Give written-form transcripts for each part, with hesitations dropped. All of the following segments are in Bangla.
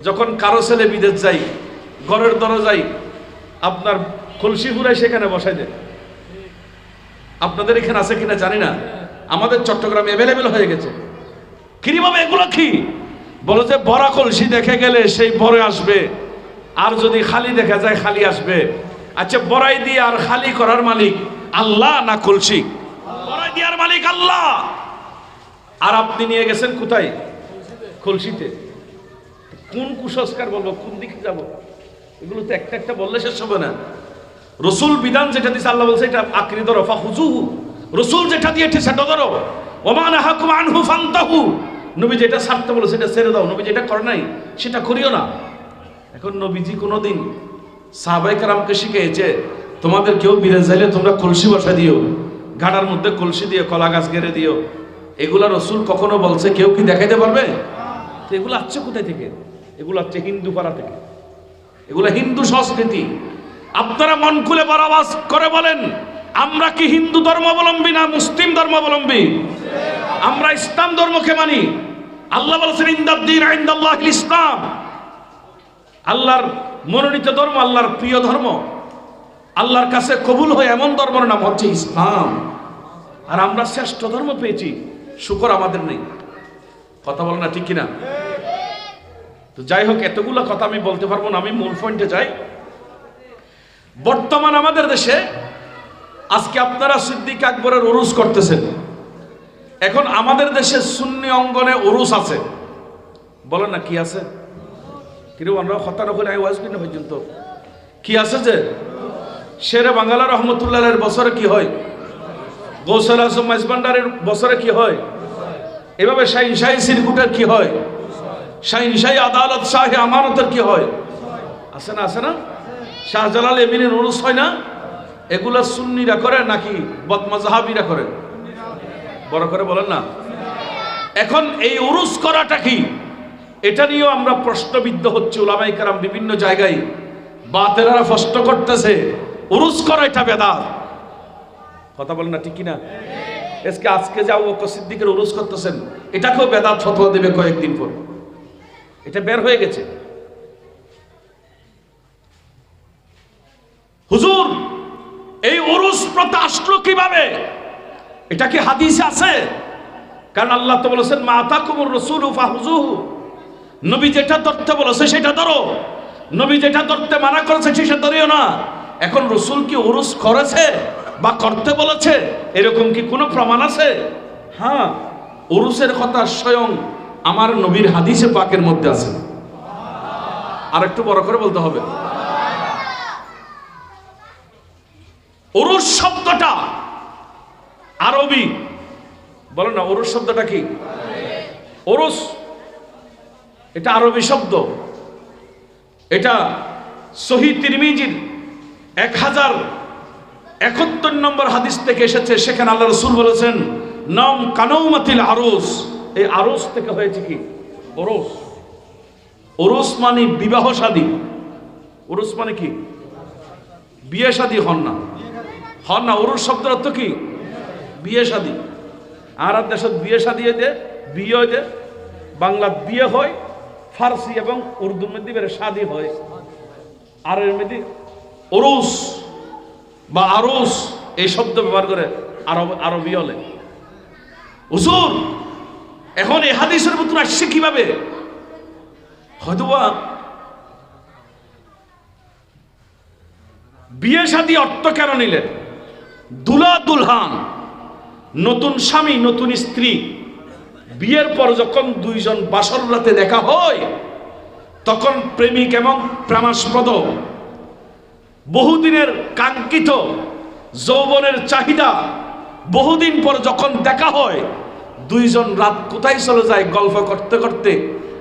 যখন কারো ছেলে বিদেশ যাই, ঘরের দরজায় আপনার কলসি ফুরাই সেখানে বসাই দেয়। আপনাদের এখানে আছে কিনা জানি না, আমাদের চট্টগ্রামে অ্যাভেলেবেল হয়ে গেছে। কিভাবে এগুলো কি বলো যে বড় কলসি দেখে গেলে সেই বড় আসবে, আর যদি খালি দেখা যায় খালি আসবে। আচ্ছা, বড়াই দিয়ে আর খালি করার মালিক আল্লাহ না কলসি? বড়াই দেওয়ার মালিক আল্লাহ। আর আপনি নিয়ে গেছেন কোথায়? কলসিতে। কোন কুসংস্কার বলবো, কোন দিকে যাব? এগুলো তো একটা একটা বললে শেষ হবে না। রসুল বিধান যেটা দিয়েছে, আল্লাহ বলছে এটা আঁকড়ে ধরো, ফাহুজুহু। রসুল যেটা দিয়েছে সেটা ধরো। ওমা নাহাকুম আনহু ফান্তাহু। নবী যেটা ছাড়তে বলে সেটা ছেড়ে দাও। নবী যেটা করে নাই সেটা করিও না। এখন নবীজি কোনোদিন সাহাবায়ে কেরামকে শিখিয়েছে তোমাদের কেউ বিদেশ যাইলে তোমরা কলসি বসা দিও, ঘাটার মধ্যে কলসি দিয়ে কলা গাছ গেড়ে দিও। এগুলা রসুল কখনো বলছে? কেউ কি দেখাইতে পারবে? এগুলো আসছে কোথায় থেকে? এগুলো হচ্ছে হিন্দু পাড়া থেকে, এগুলো হিন্দু সংস্কৃতি। আপনারা মন খুলে বড় আওয়াজ করে বলেন, আমরা কি হিন্দু ধর্মাবলম্বী না মুসলিম ধর্মাবলম্বী? আমরা ইসলাম ধর্মকে মানি। আল্লাহ বলেছেন ইনদাদ্দীন ইনদাল্লাহিল ইসলাম। আল্লাহর মনোনীত ধর্ম, আল্লাহর প্রিয় ধর্ম, আল্লাহর কাছে কবুল হয় এমন ধর্মের নাম হচ্ছে ইসলাম। আর আমরা শ্রেষ্ঠ ধর্ম পেয়েছি, শুকর আমাদের নেই। কথা বলে না, ঠিক কিনা? তো যাই হোক, এতগুলো কথা আমি বলতে পারবো না, আমি মূল পয়েন্টে যাই। বর্তমান আমাদের দেশে আজকে আপনারা সিদ্দিক আকবরের উরুস করতেছেন। এখন আমাদের দেশে সুন্নি অঙ্গনে উরুস আছে, বলেন না কি আছে? কিন্তু আমরা কথা না করে ওয়াজ কিনা পর্যন্ত কি আছে যে শেরে বাংলা রহমতুল্লাহের বছরে কি হয়, গৌসুল আজম মাইজভান্ডারের বছরে কি হয়, এভাবে শাহিন শাহী সিরকুটের কি হয়, শাহিন শাহী আদালত শাহে আমানতের কি হয়, আছে না? আছে না? শাহজালাল এমিনের উরুস হয় না? এগুলা সুন্নিরা করে নাকি বদমাযহাবিরা করে? বড় করে বলেন না। এখন এই উরুস করাটা কি, এটা নিয়েও আমরা প্রশ্নবিদ্ধ হচ্ছে। উলামায়ে কেরাম বিভিন্ন জায়গায় বাতেলারা প্রশ্ন করতেছে উরুস করা এটা বেদাত। কথা বলেন না, ঠিক কিনা? আজকে যে আবু বকর সিদ্দিকের উরুস করতেছেন, এটাকেও বেদাত ফতোয়া দেবে কয়েকদিন পর। এটা বের হয়ে গেছে। হুজুর, এই উরুস প্রথা আসলো কিভাবে? এটা কি হাদিসে আছে? কারণ আল্লাহ তো বলেছেন মা আতাকুমুর রাসূলু ফাহুযুহু। নবী যেটা ধরতে বলেছে সেটা ধরো, নবী যেটা ধরতে মানা করেছে সেটা ধরিও না। এখন রাসূল কি উরুস করেছে বা করতে বলেছে এরকম কি কোনো প্রমাণ আছে? হ্যাঁ, উরুসের কথা স্বয়ং আমার নবীর হাদিসে পাকের মধ্যে আছে। আর একটু বড় করে বলতে হবে। উরুস শব্দটা আরবি, বলো না, উরুস শব্দটা কি? উরুস এটা আরবি শব্দ। এটা সহিহ তিরমিজির 1071 নম্বর হাদিস থেকে এসেছে। সেখানে আল্লাহ রাসূল বলেছেন নাম কানৌমাতিল আরুস। এই আরুস থেকে হয়েছে কি? উরুস। উরুস মানে বিবাহ শাদী। উরুস মানে কি? বিয়ে শাদী হন না, হন না। উরুস শব্দের অর্থ কি? বিয়ে শাদী। আর দেশত বিয়ে শাদী হয়ে দে, বিয়ে হয়ে দে, বাংলা বিয়ে হয়, ফার্সি এবং উর্দুর মধ্যে বেড়ে শাদী হয়, আর এর মধ্যে উরুস বা আরুস এই শব্দ ব্যবহার করে আরবি হলে। হুজুর, এখন এই হাদিসের মতন আসছে কিভাবে? হয়তোবা বিয়ে শাদী অর্থ কেন নিলেন? দুলা দুলহান, নতুন স্বামী নতুন স্ত্রী, বিয়ের পর যখন দুইজন বাসর রাতে দেখা হয় তখন প্রেমিক এবং প্রেমাস্পদ বহুদিনের কাঙ্ক্ষিত যৌবনের চাহিদা বহুদিন পর যখন দেখা হয়, দুইজন রাত কোথায় চলে যায় গল্প করতে করতে,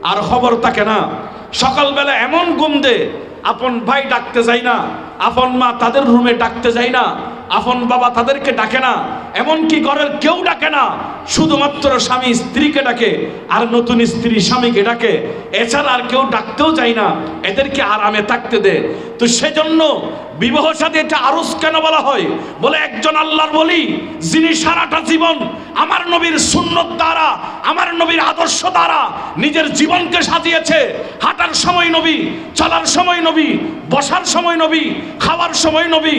আর খবর থাকে না। সকালবেলা এমন ঘুম দে, আপন ভাই ডাকতে যায় না, আপন মা তাদের রুমে ডাকতে যায় না, আপন বাবা তাদেরকে ডাকে না, এমনকি ঘরের কেউ ডাকে না। শুধুমাত্র স্বামী স্ত্রীকে ডাকে আর নতুন স্ত্রী স্বামীকে ডাকে, এছাড়া আর কেউ ডাকতেও যায় না, এদেরকে আরামে থাকতে দে। তো সেজন্য বিবাহ সাথে এটা আরজ কেন বলা হয়? বলে একজন আল্লাহর ওলি যিনি সারাটা জীবন আমার নবীর সুন্নত দ্বারা, আমার নবীর আদর্শ দ্বারা নিজের জীবনকে সাজিয়েছে। হাঁটার সময় নবী, চলার সময় নবী, বসার সময় নবী, খাওয়ার সময় নবী,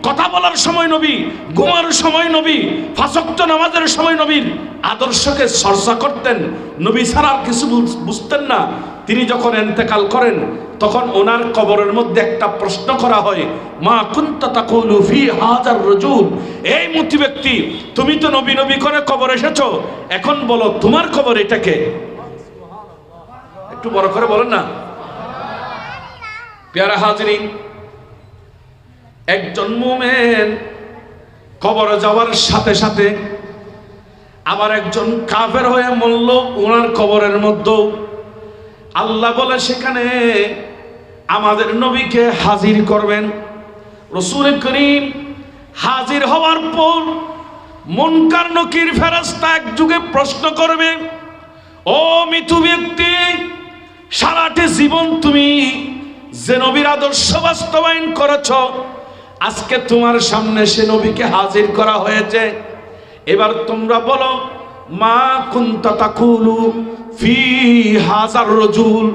কথা বলার সময় নবী, ঘুমার সময় নবী, পাঁচ ওয়াক্ত নামাজের সময় নবীর আদর্শকে চর্চা করতেন। নবী ছাড়া আর কিছু বুঝতেন না। তিনি যখন ইন্তেকাল করেন তখন ওনার কবরের মধ্যে একটা প্রশ্ন করা হয়, মা কুনতা তাকুলু ফি হাযার রাজুল, এই মুতি ব্যক্তি, তুমি তো নবী নবী করে কবর এসেছো, এখন বলো তোমার কবর এটাকে। একটু বড় করে বলেন না। প্যারা হাজরিন, একজন মুমিন কবরে যাওয়ার সাথে সাথে আবার একজন কাফের হয়ে মরল ওনার কবরের মধ্যে, আল্লাহ বলে সেখানে আমাদের নবীকে হাজির করবেন। রাসূল করিম হাজির হওয়ার পর মুনকার নকির ফেরেশতা এক যুগে প্রশ্ন করবে, ও মৃত্যু ব্যক্তি, সারাটি জীবন তুমি যে নবীর আদর্শ বাস্তবায়ন করেছ, আজকে তোমার সামনে সে নবীকে হাজির করা হয়েছে, এবার তোমরা বলো মা কুনতা তাকুলু ফি হাযার রাজুল,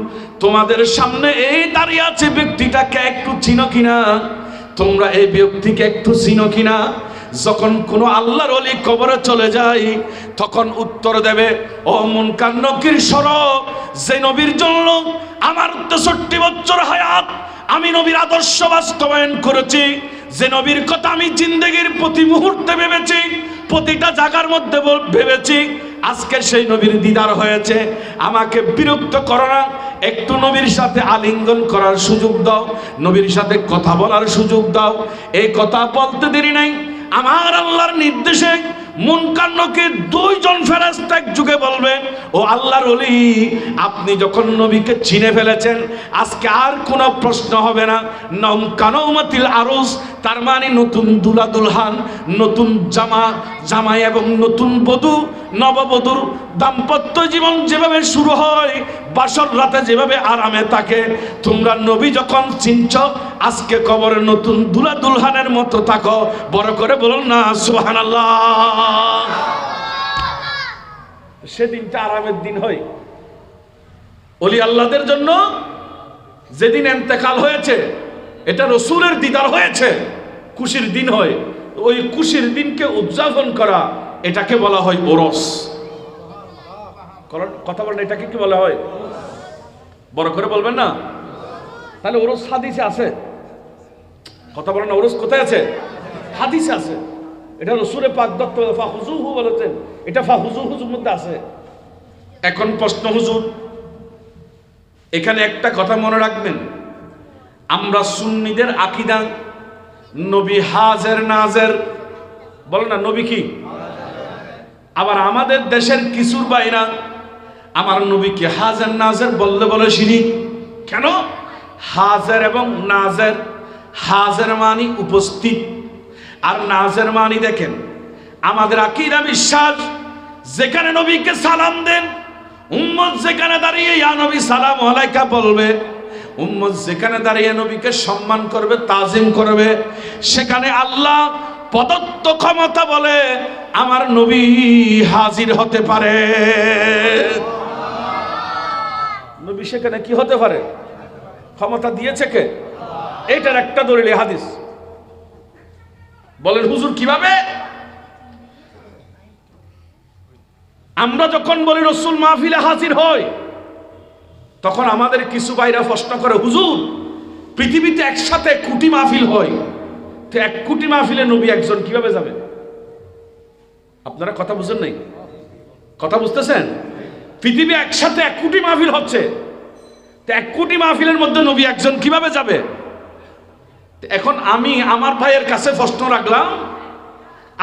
তোমাদের সামনে এই দাঁড়িয়ে আছে ব্যক্তিটাকে একটু চিনো কিনা? তোমরা এই ব্যক্তিকে একটু চিনো কিনা? যখন কোন আল্লাহর ওলি কবরে চলে যায় তখন উত্তর দেবে, ও মুনকার নকির সরো, যে নবীর জন্য আমার 63 বছর হায়াত আমি নবীর আদর্শ বাস্তবায়ন করেছি, যে নবীর কথা আমি জিন্দেগির প্রতি মুহূর্তে ভেবেছি, প্রতিটা জায়গার মধ্যে ভেবেছি, আজকে সেই নবীর দিদার হয়েছে, আমাকে বিরক্ত করো না, একটু নবীর সাথে আলিঙ্গন করার সুযোগ দাও, নবীর সাথে কথা বলার সুযোগ দাও। এই কথা বলতে দেরি নাই, আমার আল্লাহর নির্দেশে মুনকার নকির 2 জন ফেরেশতা এক যুগে বলবে, ও আল্লাহর ওলি, আপনি যখন নবীকে চিনে ফেলেছেন আজকে আর কোনো প্রশ্ন হবে না। নম কানৌমাতিল আরুস, তার মানে নতুন দুলা দুলহান, নতুন জামাই এবং নতুন বধূ, নববধূর দাম্পত্য জীবন যেভাবে শুরু হয়, বাসর রাতে যেভাবে আরামে থাকে, তোমরা নবী যখন চিনছ আজকে কবরে নতুন দুলা দুলহানের মতো থাকো। বড় করে বলুন না সুবহানাল্লাহ। সেদিনটা আরামের দিন হয় ওলি আল্লাহদের জন্য। যেদিন ইন্তেকাল হয়েছে, এটা রাসূলের দিদার হয়েছে, খুশির দিন হয়। ওই খুশির দিনকে উদযাপন করা, এটাকে বলা হয় ওরস। কথা বলেন, এটাকে কি বলা হয়? বড় করে বলবেন না। তাহলে ওরস হাদিসে আছে। কথা বলেন না, ওরস কোথায় আছে? হাদিসে আছে। এটা রাসূলে পাক দত্ত ফাহুজুহু বলেছেন, এটা ফাহুজুহুর মধ্যে আছে। এখন প্রশ্ন, হুজুর এখানে একটা কথা মনে রাখবেন, আমরা সুন্নিদের আকীদা নবী হাজের নাজের, বলেন না নবী কি? আবার আমাদের দেশের কিছুর বাইরা আমার নবীকে হাজের নাজের বললে বলে শিরিক। কেন? হাজের এবং নাজের, হাজের মানি উপস্থিত আর নাজের মানি দেখেন আমাদের আকীদা বিশ্বাস, যেখানে নবীকে সালাম দেন উম্মত যেখানে দাঁড়িয়ে ইয়া নবী সালাম আলাইকা বলবে, উম্মত যেখানে দাঁড়িয়ে নবীকে সম্মান করবে, তাজিম করবে, সেখানে আল্লাহ প্রদত্ত ক্ষমতা বলে আমার নবী হাজির হতে পারে। নবী সেখানে কি হতে পারে? ক্ষমতা দিয়েছে কে? এইটার একটা দলিল হাদিস। বলেন হুজুর কিভাবে? আমরা যখন বলি রাসূল মাহফিলে হাজির হয়, তখন আমাদের কিছু ভাইরা প্রশ্ন করে, হুজুর পৃথিবীতে একসাথে 1 কোটি মাহফিল হয়, তো 1 কোটি মাহফিলে নবী একজন কিভাবে যাবে? আপনারা কথা বুঝেন নাই? কথা বুঝতেছেন? পৃথিবী একসাথে 1 কোটি মাহফিল হচ্ছে, তো 1 কোটি মাহফিলের মধ্যে নবী একজন কিভাবে যাবে? এখন আমি আমার ভাইয়ের কাছে প্রশ্ন রাখলাম,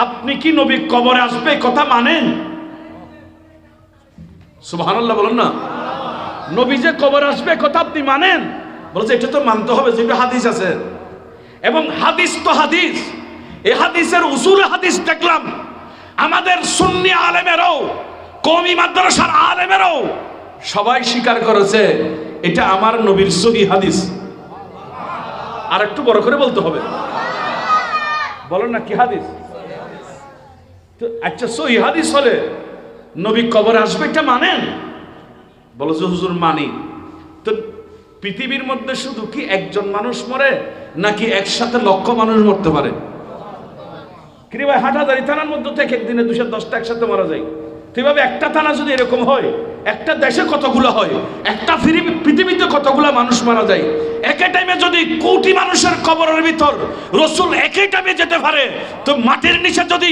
আপনি কি নবী কবরে আসবে কথা মানেন? সুবহানাল্লাহ বলুন না। নবী যে কবরে আসবে কথা আপনি মানেন? বলছে এটা তো মানতে হবে, যেটা হাদিস আছে। এবং হাদিস তো হাদিস, এই হাদিসের উসুল হাদিস দেখলাম, আমাদের সুন্নি আলেমেরও, কওমি মাদ্রাসার আলেমেরও সবাই স্বীকার করেছে এটা আমার নবীর সহিহ হাদিস। আর একটু বড় করে বলতে হবে, বলেন না কি হাদিস? তো আচ্ছা, সহিহ হাদিস হলে নবী কবরে আসবে এটা মানেন? বলো যে হুজুর মানি। তো পৃথিবীর মধ্যে শুধু কি একজন মানুষ মরে, নাকি একসাথে লক্ষ মানুষ মরতে পারে? কি ভাই, হাটহাজারী থানার মধ্যে থেকে একদিনে 210টা একসাথে মারা যায়। তো এইভাবে একটা থানা যদি এরকম হয়, একটা দেশে কতগুলো হয়, একটা পৃথিবীতে কতগুলো মানুষ মারা যায়। একই টাইমে যদি কোটি মানুষের কবরের ভিতর রাসূল একই টাইমে যেতে পারে, তো মাটির নিচে যদি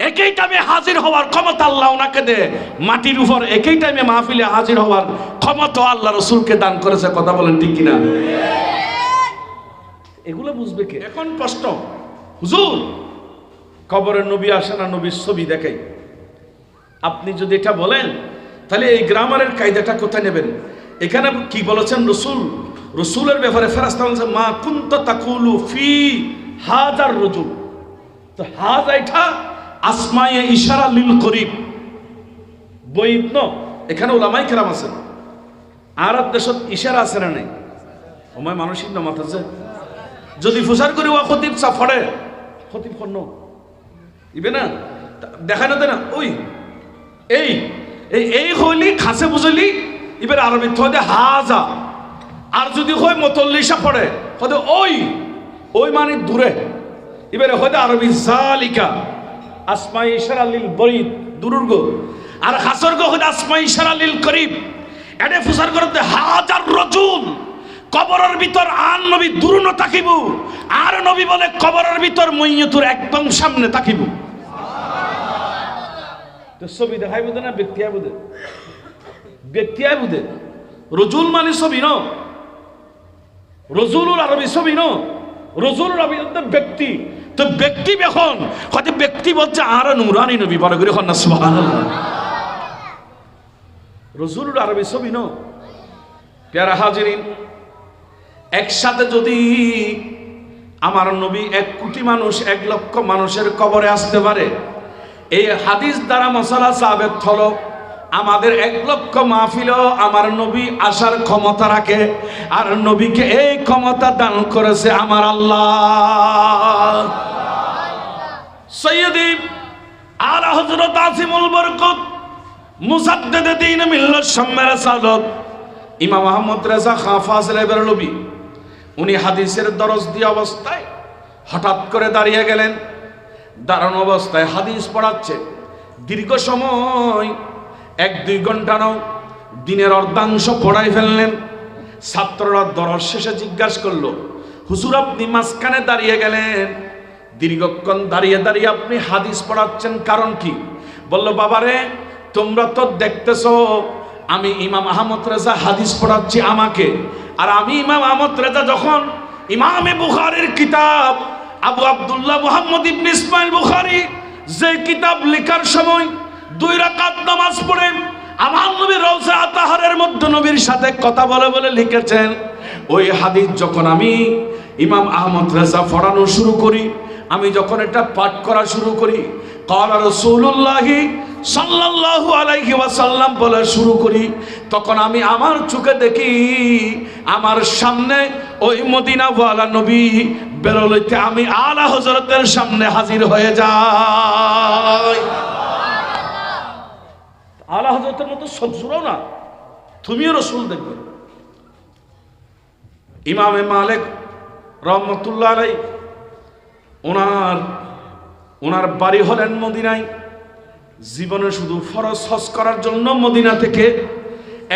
একই টাইমে হাজির হওয়ার ক্ষমতা আল্লাহ ওনাকে দেয়, মাটির উপর একই টাইমে মাহফিলে হাজির হওয়ার ক্ষমতা আল্লাহ রাসূলকে দান করেছে। কথা বলেন ঠিক কিনা? এগুলো বুঝবে কে? এখন প্রশ্ন, হুজুর কবরের নবী আসে না নবীর ছবি দেখাই? আপনি যদি এটা বলেন তাহলে এই গ্রামারের কায়দাটা কোথায় নেবেন? এখানে কি বলেছেন রসুলের ব্যাপারে? ফেরেশতা বলেছে মা কুনতা তাকুলু ফি হাজার রজুল। তো হাজা এটা আসমায়ে ইশারা লিল করিব বইন। এখানে উলামায়ে কেরাম আছেন। আরব দেশত ইশারা আছে না নাই? ওমায় মানসিক নামাত আছে। যদি ফুসার করি ওয়া খতিব সা পড়ে, খতিব কোন ইবে না দেখা না দেনা ওই এই এই এই হইলি খাসে বুঝলি এবার আরবি থদে হাজা। আর যদি হয় মতল্লিশা পড়ে হদে ওই ওই মানে দূরে, এবারে হদে আরবি জালিকা আসমাই ইশারা লিল বরিদ দুরুর্গ, আর খাসরগ হদে আসমাই ইশারা লিল করিব। এডে ফুসার করতে হাজার রজুল কবরের ভিতর আর নবী দূর ন তাকিব, আর নবী বলে কবরের ভিতর মইয়তুর একদম সামনে তাকিব। তো ছবি দেখাই বুঝে না ব্যক্তি বুঝে? ব্যক্তি বুঝে। রজুল মানে ছবি ন, রজুলুল আরবি ছবি ন, রজুলুল আরবি ব্যক্তি। তো ব্যক্তি এখন হয়তো ব্যক্তি বলছে আর নুরানি নবী বড় করে হন না সুবহানাল্লাহ। রজুলুল আরবি ছবি ন। প্যারা হাজিরিন, একসাথে যদি আমার নবী 1 কোটি মানুষ 1 লক্ষ মানুষের কবরে আসতে পারে, এই হাদিস দ্বারা মশালা সাবেত হলো আমাদের 1 লক্ষ মাহফিলও আমার নবী আসার ক্ষমতা রাখে। আর নবীকে এই ক্ষমতা দান করেছে আমার আল্লাহ। সৈয়দি আলা হযরত আসিমুল বরকত মুসাদ্দেদে দ্বীন মিল্লাত শাম্মের সাদত ইমাম আহমদ রেজা খাঁ ফাজলে বেরলভী, উনি হাদিসের দরজ দিয়ে অবস্থায় হঠাৎ করে দাঁড়িয়ে গেলেন। দাঁড়ানো অবস্থায় হাদিস পড়াচ্ছে দীর্ঘ সময়, 1-2 ঘন্টা নাও, দিনের অর্ধাংশ পড়াই ফেললেন। ছাত্ররা দরজ শেষে জিজ্ঞাসা করলো, হুজুর আপনি মাঝখানে দাঁড়িয়ে গেলেন, দীর্ঘক্ষণ দাঁড়িয়ে দাঁড়িয়ে আপনি হাদিস পড়াচ্ছেন, কারণ কি? বলল বাবারে তোমরা তো দেখতেছো আমি ইমাম আহমদ রেজা হাদিস পড়াচ্ছি আমাকে, আর আমি ইমাম আহমদ রেজা যখন ইমামে বুখারীর কিতাব আবু আব্দুল্লাহ মুহাম্মদ ইবনে ইসমাইল বুখারী যে কিতাব লেখার সময় 2 রাকাত নামাজ পড়ে আমার নবী রওজা আতাহারের মধ্যে নবীর সাথে কথা বলে বলে লিখেছেন, ওই হাদিস যখন আমি ইমাম আহমদ রেজা পড়ানো শুরু করি, আমি যখন এটা পাঠ করা শুরু করি, ক্বালা রাসূলুল্লাহ সাল্লাল্লাহু আলাইহি ওয়াসাল্লাম বলা শুরু করি, তখন আমি আমার চোখে দেখি আমার সামনে ওই মদিনাওয়ালা নবী বেরোলতে আমি আলা হযরতের সামনে হাজির হয়ে যাই। আলা হযরতের মতো সবজুরাও না, তুমিও রাসূল দেখবে। ইমামে মালিক রাহমাতুল্লাহ আলাইহি ওনার বাড়ি হলেন মদিনায়। জীবনে শুধু ফরজ হজ করার জন্য মদিনা থেকে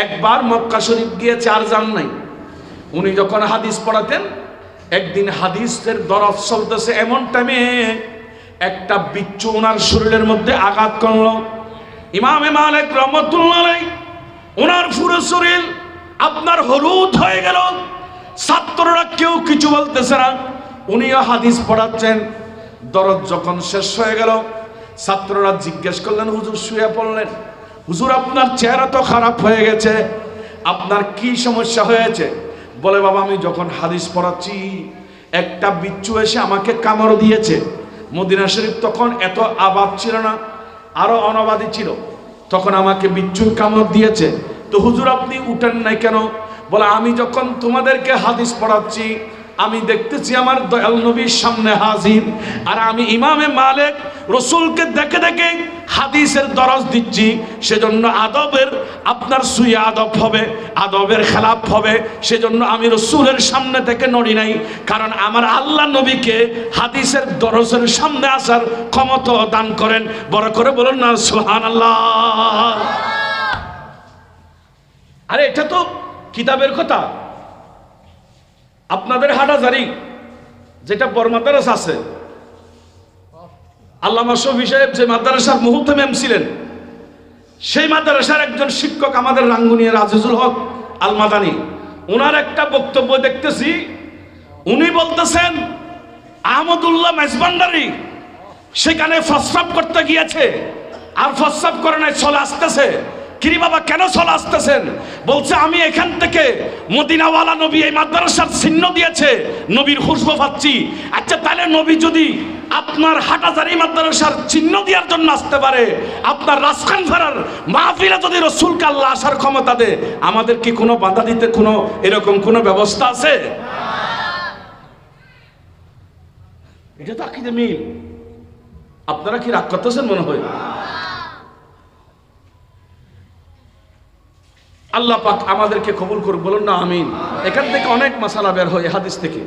একবার মক্কা শরীফ গিয়েছে, আর যান নাই। উনি যখন হাদিস পড়াতেন, একদিন হাদিসের দরজ চলতেছে, এমন টাইমে একটা বিচ্ছু ওনার শরীরের মধ্যে আঘাত করলো। ইমামে মালিক রাহমাতুল্লাহ আলাইহি ওনার পুরো শরীর আপনার হলুদ হয়ে গেল। ছাত্ররা কেউ কিছু বলতেছে না, উনিও হাদিস পড়াচ্ছেন। দরজ যখন শেষ হয়ে গেল, ছাত্ররা জিজ্ঞেস করলেন, হুজুর শুয়ে পড়লেন, হুজুর আপনার চেহারা তো খারাপ হয়ে গেছে, আপনার কি সমস্যা হয়েছে? বলে বাবা আমি যখন হাদিস পড়াচ্ছি একটা বিচ্ছু এসে আমাকে কামড় দিয়েছে। মদিনা শরীফ তখন এত আবাদ ছিল না, আরো অনাবাদী ছিল, তখন আমাকে বিচ্ছুর কামড় দিয়েছে। তো হুজুর আপনি উঠেন নাই কেন? বলে আমি যখন তোমাদেরকে হাদিস পড়াচ্ছি আমি দেখতেছি আমার দয়াল নবীর সামনে হাজির, আর আমি ইমামে মালিক রসুলকে দেখে দেখে হাদিসের দরজ দিচ্ছি, সেজন্য আদবের আপনার সুই আদব হবে, আদবের খেলাপ হবে, সেজন্য আমি রসুলের সামনে থেকে নড়ি নাই, কারণ আমার আল্লাহ নবীকে হাদিসের দরজের সামনে আসার ক্ষমতা দান করেন। বড় করে বলুন না সুবহানাল্লাহ। আরে এটা তো কিতাবের কথা। আপনাদের হাটাজারি যেটা বড় মাদ্রাসা আছে, আল্লামা শফি সাহেব যে মাদ্রাসার মুহতামিম ছিলেন, সেই মাদ্রাসার একজন শিক্ষক আমাদের রাঙ্গুনিয়ার আজিজুল হক আল মাদানী, ওনার একটা বক্তব্য দেখতেছি, উনি বলতেছেন আহমদুল্লাহ মেজবান্ডারি সেখানে প্রস্রাব করতে গিয়েছে, আর প্রস্রাব করে নাই, চলে আসতেছে। কিরি বাবা কেন চলে আসতেছেন? বলছে আমি এখান থেকে মদিনাওয়ালা নবী এই মাদ্রাসার চিহ্ন দিয়েছে, নবীর খুশবু পাচ্ছি। আচ্ছা তাহলে নবী যদি আপনার হাটাজারি মাদ্রাসার চিহ্ন দেওয়ার জন্য আসতে পারে, আপনার রাজখান ফেরার মাহফিলে যদি রসুলকে আল্লাহ আসার ক্ষমতা দেয়, আমাদের কি কোনো বাধা দিতে কোনো এরকম কোনো ব্যবস্থা আছে? এটা তো আকিদে মিল। আপনারা কি রাগ করতেছেন মনে হয়? আল্লাহ পাক আমাদেরকে কবুল করুক, বলুন না আমিন। এখান থেকে অনেক মাসালা বের হয় হাদিস থেকে।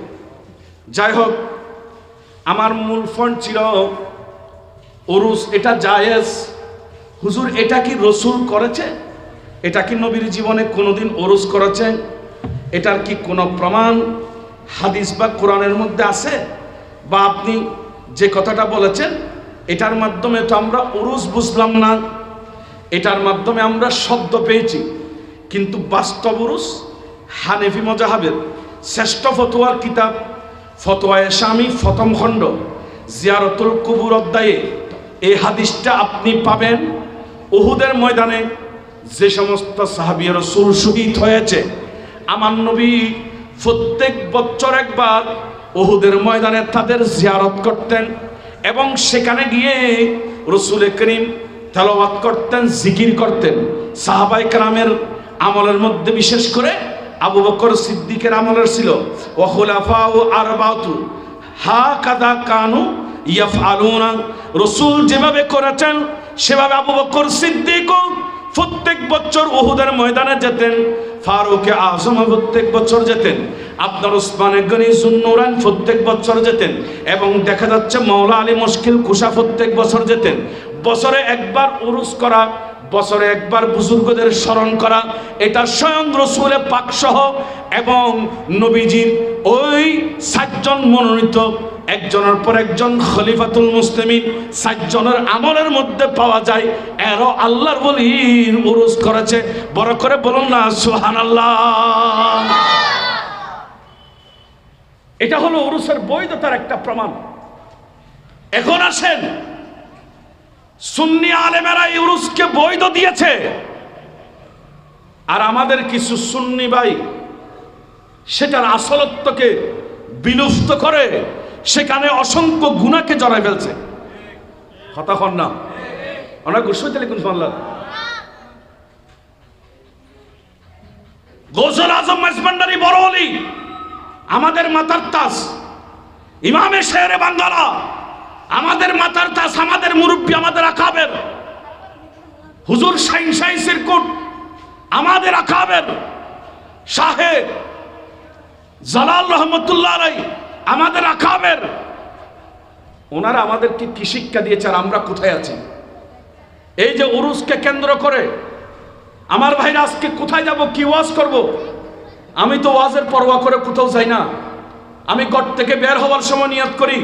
যাই হোক, আমার মূল পয়েন্ট ছিল উরুস এটা জায়েজ। হুজুর এটা কি রসুল করেছে? এটা কি নবীর জীবনে কোনোদিন উরুস করেছেন? এটার কি কোনো প্রমাণ হাদিস বা কোরআনের মধ্যে আছে? বা আপনি যে কথাটা বলেছেন এটার মাধ্যমে তো আমরা উরুস বুঝলাম না, এটার মাধ্যমে আমরা শব্দ পেয়েছি, কিন্তু বাস্তব উরুস হানেফি মজাহাবের শ্রেষ্ঠ ফতোয়ার কিতাব ফতোয়ায়ে শামী প্রথম খণ্ড জিয়ারতুল কুবুর অধ্যায়ে এই হাদিসটা আপনি পাবেন। উহুদের ময়দানে যে সমস্ত সাহাবী রাসূল শহীদ হয়েছে, আমার নবী প্রত্যেক বছর একবার উহুদের ময়দানে তাদের জিয়ারত করতেন এবং সেখানে গিয়ে রাসূল করিম তেলাওয়াত করতেন, জিকির করতেন। সাহাবায়ে কেরামের আমলের মধ্যে বিশেষ করে আবু বকর সিদ্দিকের আমলের ছিল ওয়া খুলাফাউ আরবাতু হাকাযা কানু ইয়াফআলুনা, রাসূল যেভাবে করেছেন সেভাবে আবু বকর সিদ্দিকও প্রত্যেক বছর উহুদের ময়দানে যেতেন, ফারুক আযম প্রত্যেক বছর যেতেন, আপনার উসমানে গনি যুন্নুরান প্রত্যেক বছর যেতেন, এবং দেখা যাচ্ছে মাওলা আলী মুশকিল কুশা প্রত্যেক বছর যেতেন। বছরে একবার উরুস করা, বছরে একবার বুজুর্গদের স্মরণ করা, এটা স্বয়ং রসুলের পাক সহ এবং নবীজির ওই 7 জন মনোনীত একজনের পর একজন খলিফাতুল মুসলিমিন 7 জনের আমলের মধ্যে পাওয়া যায়। এরও আল্লাহর ওলির উরুস করেছে। বড় করে বলুন না সুবহানাল্লাহ। এটা হলো উরুসের বৈধতার একটা প্রমাণ। এখন আসেন, সুন্নি আলেমেরা উরুসকে বৈধ দিয়েছে, আর আমাদের কিছু সুন্নি ভাই সেটার আসলত্বকে বিলুপ্ত করে সেখানে অসংখ্য গুনাহকে জড়ায় ফেলছে। কথা কন না? অনেক গুছাইতে লিখুন শুনলাম। গৌসুল আজম মেজবান্ডারি বড় ওলি, আমাদের মাথার তাজ, ইমামে শেরে বাঙ্গালা, আমাদের মাথার তাজ, আমাদের মুরব্বী, আমাদের আকাবের হুজুর শাইন শাহী সিরকুট, আমাদের আকাবের শাহে জালাল রহমতুল্লাহ আলাইহি, আমাদের আকাবের, ওনারা আমাদেরকে কি শিক্ষা দিয়েছে আর আমরা কোথায় আছি? এই যে উরুসকে কেন্দ্র করে আমার ভাইরা আজকে কোথায় যাব, কি ওয়াজ করব? আমি তো ওয়াজের পরোয়া করে কোথাও যাই না। আমি ঘর থেকে বের হওয়ার সময় নিয়ত করি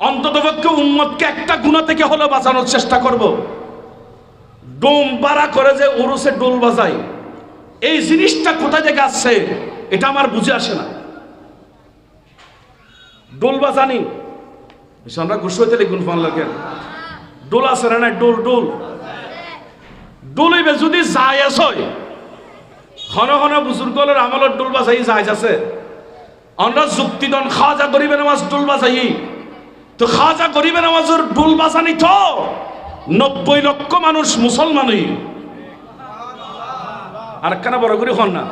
অন্ততপক্ষে উম্মতকে একটা গুনাহ থেকে হলে বাঁচানোর চেষ্টা করব। ডোম বাড়া করে যে উরুসে ডোল বাজাই, এই জিনিসটা কোথায় থেকে আসছে এটা আমার বুঝে আসে না। ডোল বাজানি আমরা গুছাইতে লিখুন ফোন লাগেন, ডোল আছে না? ডোল ডোল ডোলইবে যদি জায়েজ হয়, ঘন ঘন বুজুর্গের আমলের ডোল বাজাই জায়েজ আছে। আমরা যুক্তি দন খাজা গরিবে নামাজ ডোল বাজাই, তো খাজা গরিবে নামাজের ডোল বাজানি তো 90 লক্ষ মানুষ মুসলমানই, আর কেন বড় করে হন না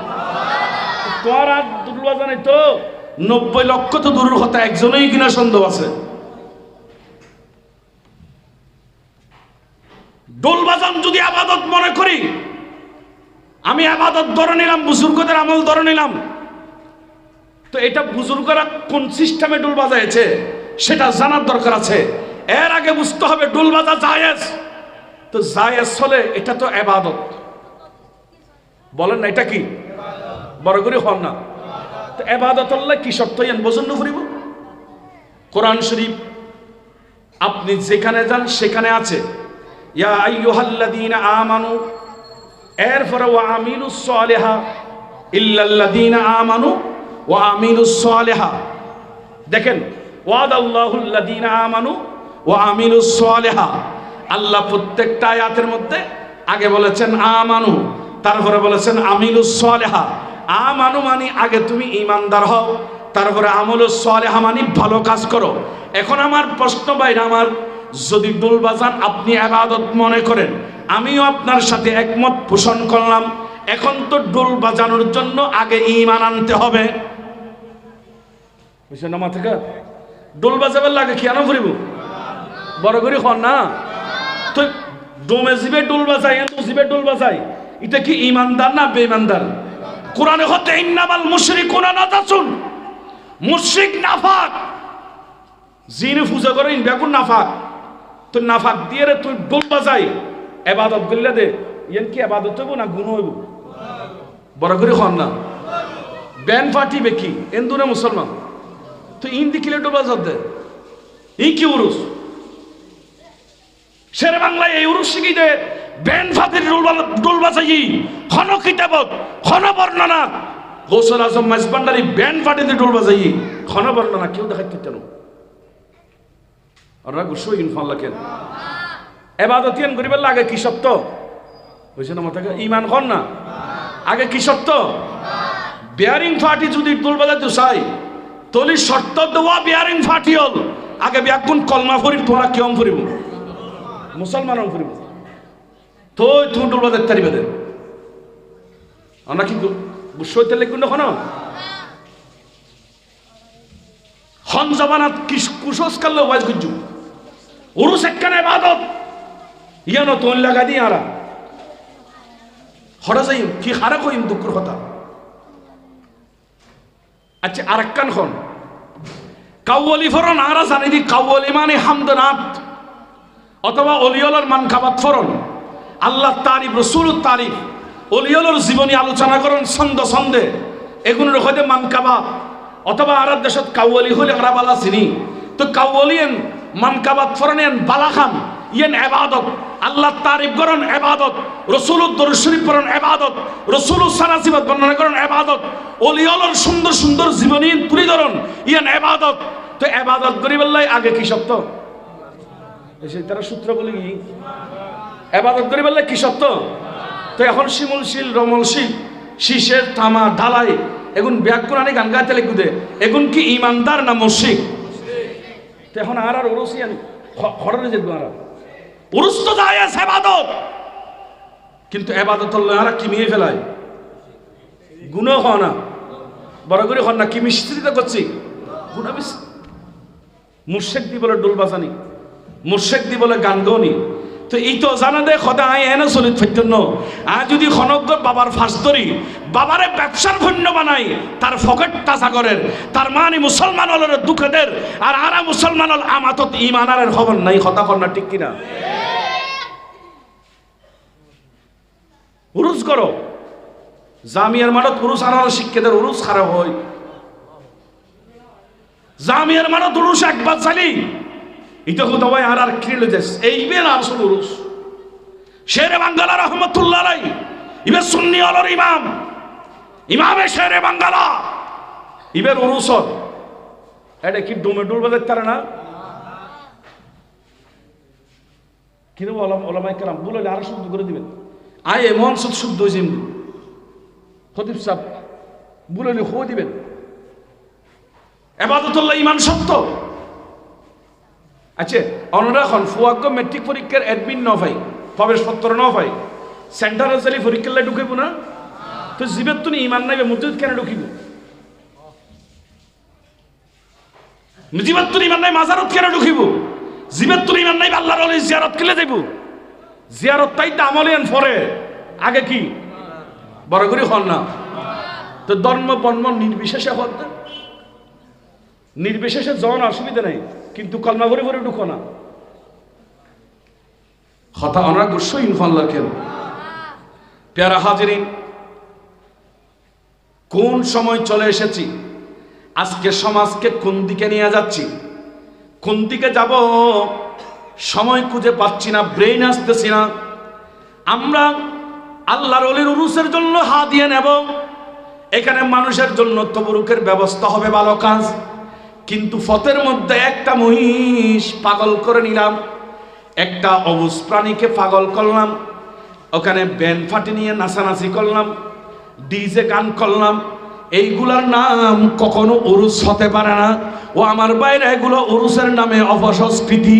তোমার আর দুর্বা জানাই তো 90 লক্ষ তো দূরের কথা একজনই কিনা সন্দেহ আছে। ডোল বাজান যদি আবাদত মনে করি, আমি আবাদত ধরে নিলাম, বুজুর্গদের আমল ধরে নিলাম, তো এটা বুজুর্গরা কোন সিস্টেমে ডোল বাজাইছে সেটা জানার দরকার আছে। এর আগে বুঝতে হবে ডোল বাজা জায়েজ, তো জায়েজ হলে এটা তো ইবাদত, বলেন না এটা কি বড় করে হন না? তো ইবাদত হলে কি শর্ত ইয়ান বজন্য করিব? কোরআন শরীফ আপনি যেখানে যান সেখানে আছে ইয়া আইয়ুহাল্লাযীনা আমানু, এরপরে ওয়া আমিলুস সালিহা ইল্লাল্লাযীনা আমানু ওয়া আমিলুস সালিহা। দেখেন ওয়াদাল্লাহুল্লাযীনা আমানু ওয়া আমিলুস সালিহা, আল্লাহ প্রত্যেকটা আয়াতের মধ্যে আগে বলেছেন আমানু, তারপরে বলেছেন আমিলুস সালিহা। আমানু মানে আগে তুমি ঈমানদার হও, তারপরে আমলুস সালিহা মানে ভালো কাজ করো। এখন আমার প্রশ্ন বাইরে, আমার যদি ডোল বাজান আপনি ইবাদত মনে করেন, আমিও আপনার সাথে একমত পোষণ করলাম, এখন তো ডোল বাজানোর জন্য আগে ঈমান আনতে হবে, বুঝছেন না? মাথা থেকে ডোল বাজাবার লাগে কি আনা করিব বড় করে হন না? তো ডোমে জিবে ডোল বাজাই, এত জিবে ডোল বাজাই, এটা কি ঈমানদার না বেঈমানদার? কোরআনে হতে ইন্নামাল মুশরিকুনা নাজাসুন, মুশরিক নাফাক, জিনে পূজা করে বেগুন নাফাক, তো নাফাক দিয়ে রে তুই ডোল বাজাই ইবাদত করলে দে, ইয়ান কি ইবাদত হইব না গুনাহ হইব? বড় করে হন না? ব্যান ফাটিবে কি এন্দুনে মুসলমান, তো ইন্দি কিলে ডোল বাজাত দে, ই কি উরুস? শেরে বাংলায় এই উরুস শিখি দে ব্যান ফাটির ডোল বাজাই, খন কিতাবত খন বর্ণনা গৌসুল আজম মাইজবান্ডারি ব্যান ফাটিতে ডোল বাজাই, খন বর্ণনা কেউ দেখাইতে কেন? আর গুসই ইনফাল লাগেন ইবাদত ইয়ান করিবার লাগে কি শর্ত? বুঝছেন না? মাথাকে ঈমান কর না, আগে কি শর্ত? বিয়ারিং ফাটি যদি ডোল বাজাইতে চাই তলি শর্ত দেওয়া বিয়ারিং ফাটি হল আগে ব্যাগুন কলমা ফরিব, তোরা কেমন ফরিব? মুসলমান ফরিব, তো তুমি ডোল বাজাইতে পারিবে দে। আমরা কি গুসইতে লিখুন না? হন জবানাত কুসস কাল্লো ওয়াজ গুজু উরুস একখানে ইবাদত ইয়ানো তোন লাগা দি আরা হড়া যাই কি হারা কইম দুঃখর কথা। আচ্ছা আরেকখান খন কাউলি ফরন আরা জানি দি কাউলি মানে হামদনাত অথবা অলিয়লার মানকাবাত ফরন, আল্লাহ তারিফ রাসূলুর তারিফ, অলিয়লার জীবনী আলোচনা করেন ছন্দ ছন্দে, এগুলোর হইতে মানকাবাত, অথবা আরব দেশত কাউলি হলে আমরা বালা চিনি, তো কাউলিয়েন মানকাবাত ফরনেন বালাখান ইয়েন ইবাদত, আল্লাহ তারিফ করেন ইবাদত, রাসূলুর দরুদ শরীফ পড়েন ইবাদত, রাসূলুর সালাসিবাত বর্ণনা করেন ইবাদত, ওলিয়ার সুন্দর সুন্দর জীবনী তুলি ধরেন ইয়েন ইবাদত। তো ইবাদত করিবাল্লাই আগে কি শর্ত? এসে তারা সূত্র বলি কি ইবাদত করিবাল্লাই কি শর্ত? তো এখন শিমুলশীল রমলশীল শীষের তামা ঢালাই এগুন ব্যাকুরানি গান গাইতে লিখুদে, এগুন কি ইমানদার না মুশরিক? তো এখন আর উরুসি আনি হড়রে যেত আর উরুস তো জায়েজ ইবাদত, কিন্তু ইবাদত হলো আর কি মিয়ে ফেলায় গুনাহ হয় না, বড় করে হয় না, কি মিশ্রিত করছি গুনাহ মিশ্রিত। মুশরিক দি বলে ডোল বাজানি, মুশরিক দি বলে গান গাওনি, তো এই তো জানা দে খদা আয় এনে চলিত ফেতন্য আর যদি খনকগর বাবার ফাঁস ধরি বাবারে ব্যবসার ভন্য বানাই, তার ফকেট তাসাগরের, তার মানে মুসলমান হলের দুঃখদের, আর আরা মুসলমান হল আমাতত ইমানারের খবর নাই, কথা কর না ঠিক কিনা? উরুস করো জামিয়ার মানত উরুস আনার শিক্ষিতের উরুস খারাপ হয়, জামিয়ার মানত উরুস একবার চালি এটা হতো ভাই আর কিনে দেশ এইবার আসল উরুস। শেরে বাঙ্গালা রহমতুল্লাহ আলাইহি ইবে সুন্নি আলোর ইমাম, ইমামে শেরে বাঙ্গালা ইবের উরুস এটা কি ডোমে ডোল বাজাতে পারে না? কিন্তু ওলামায়ে কেরাম বলে আরো শুদ্ধ করে দিবেন, আয় এমন শুদ্ধ হয়েছে এমনি খতিব সাহেব বলে হো দিবেন। ইবাদতুল্লাহ ইমান সত্য, আচ্ছা অনরা এখন ফুয়াগ্য মেট্রিক পরীক্ষার অ্যাডমিট ন পাই, প্রবেশপত্র ন পাই, সেন্টারে চালি পরীক্ষায় ঢুকিব না? তো জীবের তুমি ইমান নাইবে মসজিদ কেন ঢুকিব? জীবের তুমি ইমান নাই মাজারত কেন ঢুকিব? জীবের তুমি ইমান নাই আল্লাহর ওলি জিয়ারত কেলে যাইব? জিয়ারত তাই আমলেন পরে, আগে কি বড় করে হন না? তো ধর্ম বর্ম নির্বিশেষে হন, নির্বিশেষে জন অসুবিধা নাই, কিন্তু কলমা ভরে ভরে ঢুকো না। কথা আমরা গুস্ব ইনফাল্লাহ কেন? প্যারা হাজিরিন, কোন সময় চলে এসেছি, আজকে সমাজকে কোন দিকে নিয়ে যাচ্ছি, কোন দিকে যাব সময় খুঁজে পাচ্ছি না, ব্রেইন আসতেছি না। আমরা আল্লাহর ওলির উরুসের জন্য হাদিয়া নেব, এখানে মানুষের জন্য তবরুকের ব্যবস্থা হবে, ভালো কাজ, কিন্তু ফতের মধ্যে একটা মহিষ পাগল করে নিলাম, একটা অবুজ প্রাণীকে পাগল করলাম, ওখানে ব্যান্ড ফাটি নিয়ে নাচানাচি করলাম, ডিজে গান করলাম, এইগুলার নাম কখনো উরুস হতে পারে না। ও আমার বাইরে এগুলো উরুসের নামে অপসংস্কৃতি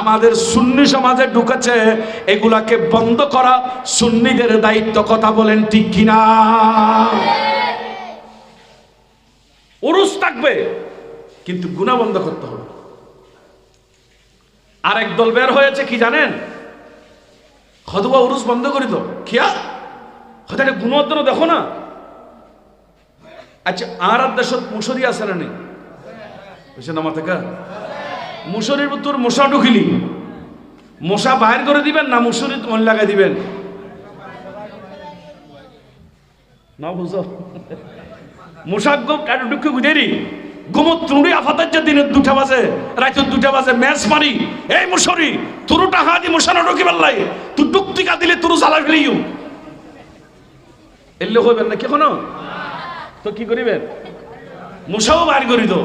আমাদের সুন্নি সমাজে ঢুকেছে, এগুলাকে বন্ধ করা সুন্নিদের দায়িত্ব। কথা বলেন ঠিক কিনা? উরুস থাকবে কিন্তু গুনাহ বন্ধ করতে হবে। আরেক দল বের হয়েছে কি জানেন? হদুয়া উরুস বন্ধ করি তো কিয়া হতে গুণোত্তর দেখো না। আচ্ছা আর দেশত মুসরি আছে না নেই? বুঝছেন আমার থেকে মুসরির তোর মশা ঢুকিলি, মশা বাইর করে দিবেন না মুসরি মন লাগাই দিবেন? না বুঝো মশাক কাটু ঢুকে গুজেরি গোমত তুড়ি আফাতার যে দিনের 2টা বাজে, রাতের 2টা বাজে ম্যাচ মারি, এই মুসরি তুরুটা হাদি মশানো ঢুকিবার লাই, তুই ডুকটিকা দিলে তুরু জ্বালা ফেলিও এলে হইবেন না কি কোনো? তো কি করিবেন? মশাও বাইর করি তো।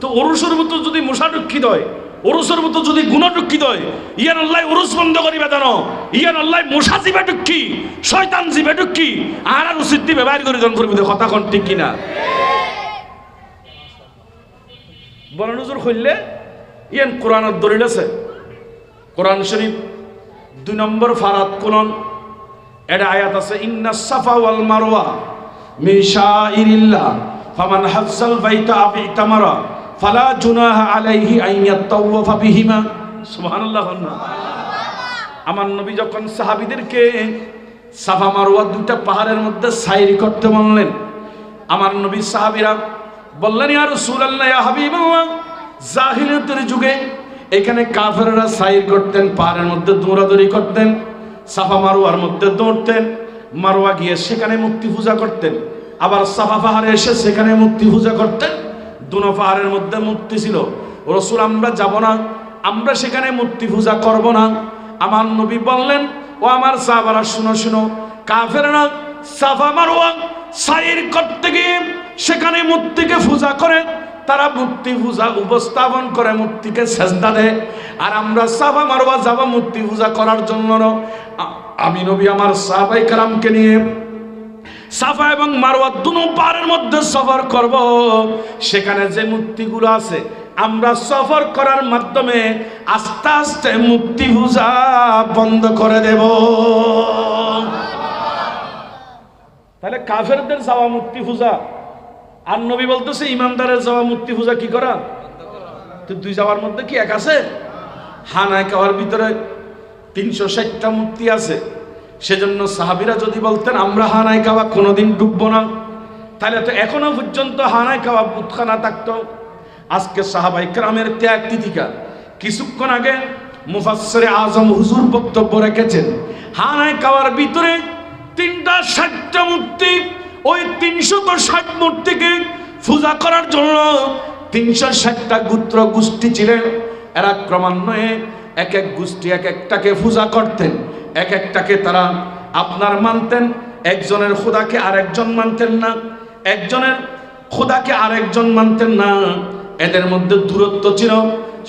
তো অরুষের মতো যদি মশা দুঃখিত হয়, অরুষের মতো যদি গুণ দুঃখিত হয়, ইয়ান আল্লাহ অরুষ বন্ধ করিবে জানো? ইয়ান আল্লাহ মশা জিবে দুঃখী, শয়তান জিবে দুঃখী, আর উচিত দিবে বাইর করে জন করবি। কথা কোন ঠিক কিনা? বনজুর খুললে ইয়ান কোরআনের দলিল আছে, কোরআন শরীফ 2 নম্বর ফারাত কোরআন এটা আয়াত আছে, ইন্নাস সাফা ওয়াল মারওয়া মিন শাইরিল্লাহ ফামান হাজ্জাল বাইতা আও ইতামারা ফালা জুনাহা আলাইহি আন ইয়াতাওয়াফা বিহিমা। সুবহানাল্লাহ। আমার নবী যখন সাহাবীদেরকে সাফা মারওয়া 2টা পাহাড়ের মধ্যে সাইরি করতে বললেন, আমার নবী সাহাবীরা বললেন, ইয়া রাসূলুল্লাহ, ইয়া হাবিবাল্লাহ, জাহিলিয়াতের যুগে এখানে কাফেররা সাইর করতেন, পাহাড়ের মধ্যে দৌড়াদৌড়ি করতেন, সাফা মারওয়ার মধ্যে দৌড়তেন, মারওয়া গিয়ে সেখানে মূর্তি পূজা করতেন, আবার সাফা পাহাড়ে এসে সেখানে মূর্তি পূজা করতেন। দুনো পাহাড়ের মধ্যে মূর্তি ছিল। রাসূল আমরা যাব না, আমরা সেখানে মূর্তি পূজা করব না। আমার নবী বললেন, ও আমার সাহাবারা শুনো শুনো, কাফেররা সাফা মারওয়া সাইর করতে গিয়ে সেখানে মূর্তিকে পূজা করে, তারা মূর্তি পূজা উপস্থাপন করে, মূর্তিকে সেজদা দেয়, আর আমরা সাফা মারওয়া যাব মূর্তি পূজা করার জন্য। আমি নবী আমার সাহাবায়ে কেরামকে নিয়ে সাফা এবং মারওয়া দুনো পাহাড়ের মধ্যে সফর করব, সেখানে যে মূর্তিগুলো আছে আমরা সফর করার মাধ্যমে আস্তে আস্তে মূর্তি পূজা বন্ধ করে দেব। তাহলে কাফেরদের যাওয়া মূর্তি পূজা, আর নবী বলতেছে ইমানদারের যাওয়া মূর্তি পূজা কি করা? তো 2 যাওয়ার মধ্যে কি এক আছে? হানায় কাওয়ার ভিতরে 360টা মূর্তি আছে, সেজন্য সাহাবীরা যদি বলতেন আমরা হানায় কাওয়া কোনোদিন ডুববো না, তাহলে তো এখনো পর্যন্ত হানায় কাওয়া বুতখানা থাকতো। আজকে সাহাবায়ে কেরামের ত্যাগ তিতিকা, কিছুক্ষণ আগে মুফাসসিরে আযম হুজুর বক্তব্য রেখেছেন, হানায় কাওয়ার ভিতরে 360টা মূর্তি, ওই 360 মূর্তিকে পূজা করার জন্য 360টা গোত্র গোষ্ঠী ছিলেন। এরা ক্রমান্বয়ে এক এক গোষ্ঠী এক একটাকে পূজা করতেন, এক একটাকে তারা আপনার মানতেন, একজনের খোদাকে আরেকজন মানতেন না, একজনের খোদাকে আরেকজন মানতেন না, এদের মধ্যে দূরত্ব ছিল,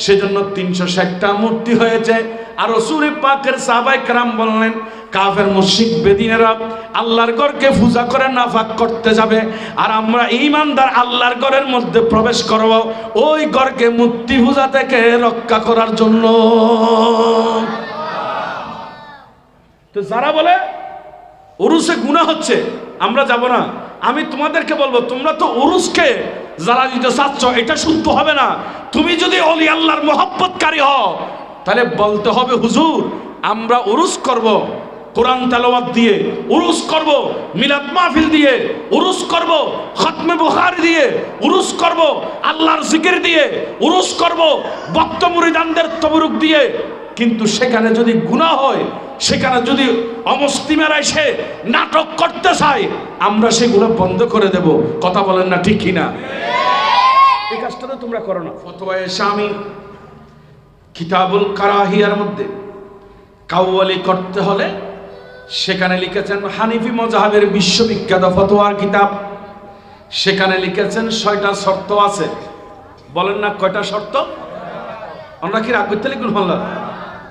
সেজন্য 360টা মূর্তি হয়েছে। আর রাসূল পাকের সাহাবায়ে কেরাম বললেন, কাফের মুশরিক বেদিনেরা আল্লাহর ঘরকে পূজা করে নাফাক করতে যাবে, আর আমরা ঈমানদার আল্লাহর ঘরের মধ্যে প্রবেশ করব ওই ঘরকে মূর্তি পূজা থেকে রক্ষা করার জন্য। তো যারা বলে উরুসে গুনাহ হচ্ছে আমরা যাব না, আমি তোমাদেরকে বলবো তোমরা তো উরুসকে যারা দিতে চাচ্ছ এটা শুদ্ধ হবে না। তুমি যদি ওলি আল্লাহর মহব্বতকারী হও তাহলে বলতে হবে হুজুর আমরা উরুস করব কোরআন তেলাওয়াত দিয়ে, উরুস করব মিলাদ মাহফিল দিয়ে, উরুস করব খতমে বুখারী দিয়ে, উরুস করব আল্লাহর জিকির দিয়ে, উরুস করব ভক্ত মুরিদানদের তবরুক দিয়ে। কিন্তু সেখানে যদি গুনাহ হয়, সেখানে যদি অমুসলিমেরা এসে নাটক করতে চায়, আমরা সেগুলো বন্ধ করে দেব। কথা বলেন না ঠিক কিনা? এই কাজটা তো তোমরা করো না। ফতোয়ায়ে শামী কিতাবুল কারাহিয়ার মধ্যে কাওয়ালি করতে হলে সেখানে লিখেছেন হানিফি মযহাবের বিশ্ববিখ্যাত ফতোয়ার কিতাব, সেখানে লিখেছেন 6টা শর্ত আছে। বলেন না কয়টা শর্ত? আমরা কি রাগ করতে লিখুন হল্লা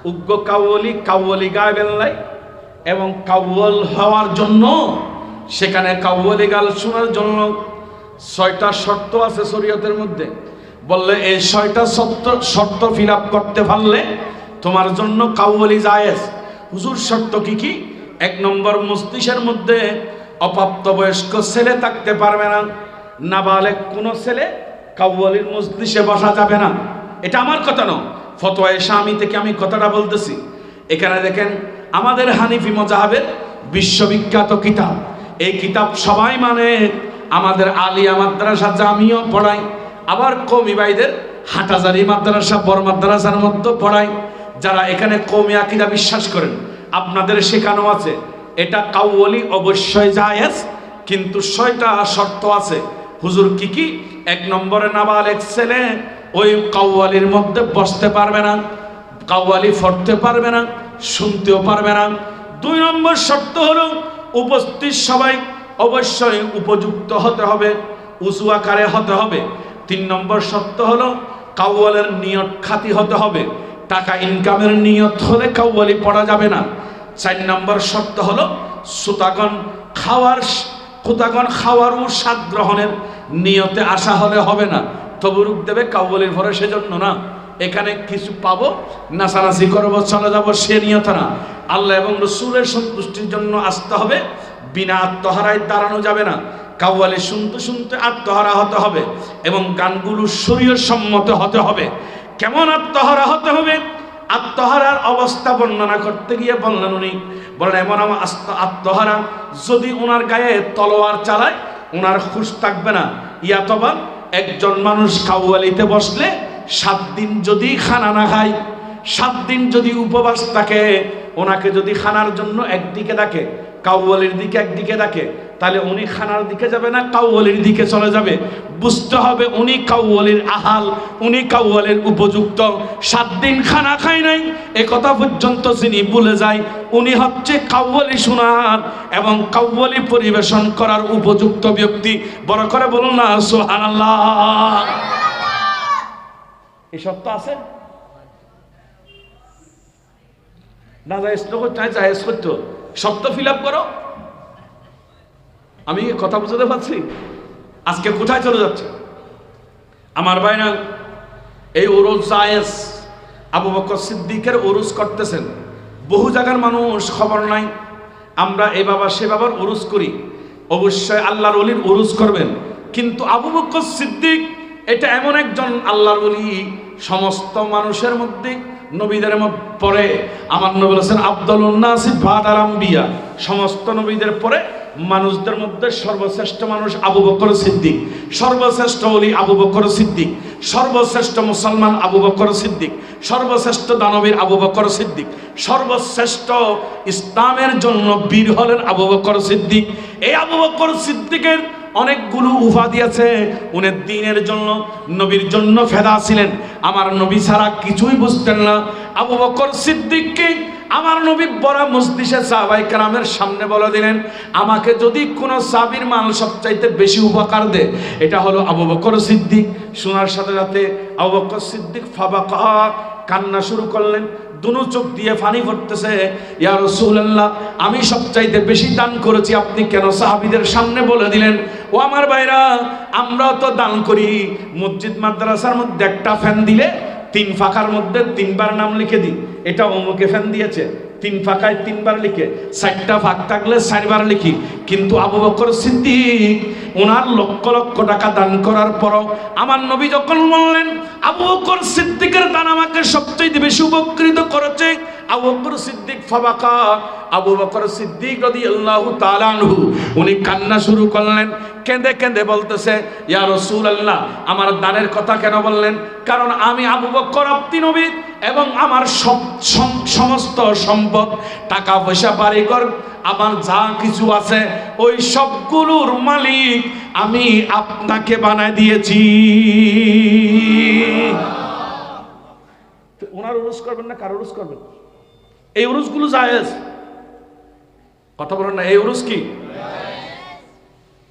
উগ্র কাওয়ালি গাইবেন নাই, এবং কাওয়াল হওয়ার জন্য সেখানে কাওয়ালি গাল শোনার জন্য 6টা শর্ত আছে শরীয়তের মধ্যে। বললে এই 6টা শর্ত ফিল আপ করতে পারলে তোমার জন্য কাওয়ালি জায়েজ। হুজুর শর্ত কি কি? 1 নম্বর, মস্তিষ্কের মধ্যে অপ্রাপ্তবয়স্ক ছেলে থাকতে পারবে না, নাবালেগ কোনো ছেলে কাওয়ালির মজলিসে বসা যাবে না। এটা আমার কথা নয়, ফতোয়ায়ে শামী থেকে আমি কথাটা বলতেছি। এখানে দেখেন আমাদের হানিফি মযহাবের বিশ্ববিখ্যাত কিতাব, এই কিতাব সবাই মানে, আমাদের আলিয়া মাদ্রাসা জামিও পড়াই, আবার কওমি ভাইদের হাটহাজারী মাদ্রাসা বড় মাদ্রাসার মধ্যে পড়াই। যারা এখানে কওমি আকীদা বিশ্বাস করেন আপনাদের শেখানো আছে এটা কাওয়ালি অবশ্যই জায়েজ, কিন্তু 6টা শর্ত আছে। হুজুর কি কি? 1 নম্বরে নাবালেগ ছেলে ওই কাওয়ালির মধ্যে বসতে পারবে না, কাওয়ালি পড়তে পারবে না, শুনতেও পারবে না। 2 নম্বর শর্ত হলো উপস্থিত সবাই অবশ্যই উপযুক্ত হতে হবে, উঁচু আকারে হতে হবে। 3 নম্বর শর্ত হলো কাওয়ালের নিয়ত খাঁটি হতে হবে, টাকা ইনকামের নিয়ত হলে কাওয়ালি পড়া যাবে না। 4 নম্বর শর্ত হলো শ্রোতাগণ খাওয়ার ও স্বাদ গ্রহণের নিয়তে আসা হলে হবে না। তবরুক দেবে কাওয়ালির ভরে সেজন্য না, এখানে কিছু পাবো নাচানাচি করবো চলে যাবো সে নিয়ত না। আল্লাহ এবং রাসূলের সন্তুষ্টির জন্য আসতে হবে, বিনা আত্মহারায় দাঁড়ানো যাবে না। কাওয়ালি শুনতে শুনতে আত্মহারা হতে হবে, এবং গানগুলো শরীয়ত সম্মত হতে হবে। কেমন আত্মহারা হতে হবে? আত্মহারার অবস্থা বর্ণনা করতে গিয়ে বললেন উনি বলেন এমন আত্মহারা যদি ওনার গায়ে তলোয়ার চালায় ওনার হুঁশ থাকবে না। ইয়াতবা একজন মানুষ কাওয়ালিতে বসলে 7 দিন যদি খানা না খায়, 7 দিন যদি উপবাস থাকে, ওনাকে যদি খানার জন্য একদিকে ডাকে, কাওয়ালির দিকে একদিকে ডাকে, তাহলে উনি খানার দিকে যাবে না, কাওয়ালির দিকে চলে যাবে। বুঝতে হবে উনি কাওয়ালির আহাল, উনি কাওয়ালির উপযুক্ত। 7 দিন খানা খায় নাই এ কথা পর্যন্ত যিনি ভুলে যায় উনি হচ্ছে কাওয়ালি শোনার এবং কাওয়ালি পরিবেশন করার উপযুক্ত ব্যক্তি। বড় করে বলুন না সুবহানাল্লাহ। এই শর্ত আছে না? জায়েজ জায়েজ করতো, শর্ত ফিল আপ করো। আমি কথা বুঝতে পারছি? আজকে কোথায় চলে যাচ্ছে আমার ভাইরা? এই উরুস জায়েজ, আবু বকর সিদ্দিকের উরুস করতেছেন, বহু জায়গার মানুষ খবর নাই। আমরা এ বাবা সে বাবার উরুস করি, অবশ্যই আল্লাহর ওলির উরুস করবেন, কিন্তু আবু বকর সিদ্দিক এটা এমন একজন আল্লাহর ওলি, সমস্ত মানুষের মধ্যে নবীদের পরে আমার নবী বলেছেন আফদালুন নাসি বাদাল আম্বিয়া, সমস্ত নবীদের পরে মানুষদের মধ্যে সর্বশ্রেষ্ঠ মানুষ আবু বকর সিদ্দিক, সর্বশ্রেষ্ঠ ওলি আবু বকর সিদ্দিক, সর্বশ্রেষ্ঠ মুসলমান আবু বকর সিদ্দিক, সর্বশ্রেষ্ঠ দানবীর আবু বকর সিদ্দিক, সর্বশ্রেষ্ঠ ইসলামের জন্য বীর হলেন আবু বকর সিদ্দিক। এই আবু বকর সিদ্দিকের অনেকগুলো উপাধি আছে। উনি দ্বীনের জন্য নবীর জন্য ফেদা ছিলেন, আমার নবী ছাড়া কিছুই বুঝতেন না। আবু বকর সিদ্দিককে আমার নবী বড় মজলিসে সাহাবায়ে কেরামের সামনে বলে দিলেন, আমাকে যদি কোনো সাহাবীর মাল সবচাইতে বেশি উপকার দেয় এটা হলো আবু বকর সিদ্দিক। শোনার সাথে সাথে আবু বকর সিদ্দিক ফাবাকা, কান্না শুরু করলেন, দুনো চোখ দিয়ে পানি পড়তেছে, ইয়া রাসূলুল্লাহ আমি সবচাইতে বেশি দান করেছি, আপনি কেন সাহাবীদের সামনে বলে দিলেন? ও আমার ভাইরা, আমরা তো দান করি, মসজিদ মাদ্রাসার মধ্যে একটা ফ্যান দিলে 3 ফাঁকার মধ্যে 3 বার নাম লিখে দিই, এটা অমুকে ফ্যান দিয়েছে, 3 ফাঁকায় 3 বার লিখে, 4টা ফাঁক থাকলে 4 বার লিখি। কিন্তু আবু বকর সিদ্দিক ওনার লক্ষ লক্ষ টাকা দান করার পরও আমার নবী যখন বললেন আবু বকর সিদ্দিকের দান আমাকে সবচেয়ে বেশি উপকৃত করেছে, আবু বকর সিদ্দিক ফাবাকা, আবু বকর সিদ্দিক রাদিয়াল্লাহু তাআলা আনহু উনি কান্না শুরু করলেন, কেঁদে কেঁদে বলতেছে, ইয়া রাসূলুল্লাহ আমার দানের কথা কেন বললেন? কারণ আমি আবু বকর আপনি নবী, এবং আমার সমস্ত সম্পদ, টাকা পয়সা, বাড়িঘর, আমার যা কিছু আছে ওই সবগুলোর মালিক আমি আপনাকে বানায় দিয়েছি। ওনার উরুস করবেন না কার উরুস করবেন? এই উরুসগুলো জায়েজ, কথা বলেন না, এই উরুস কি?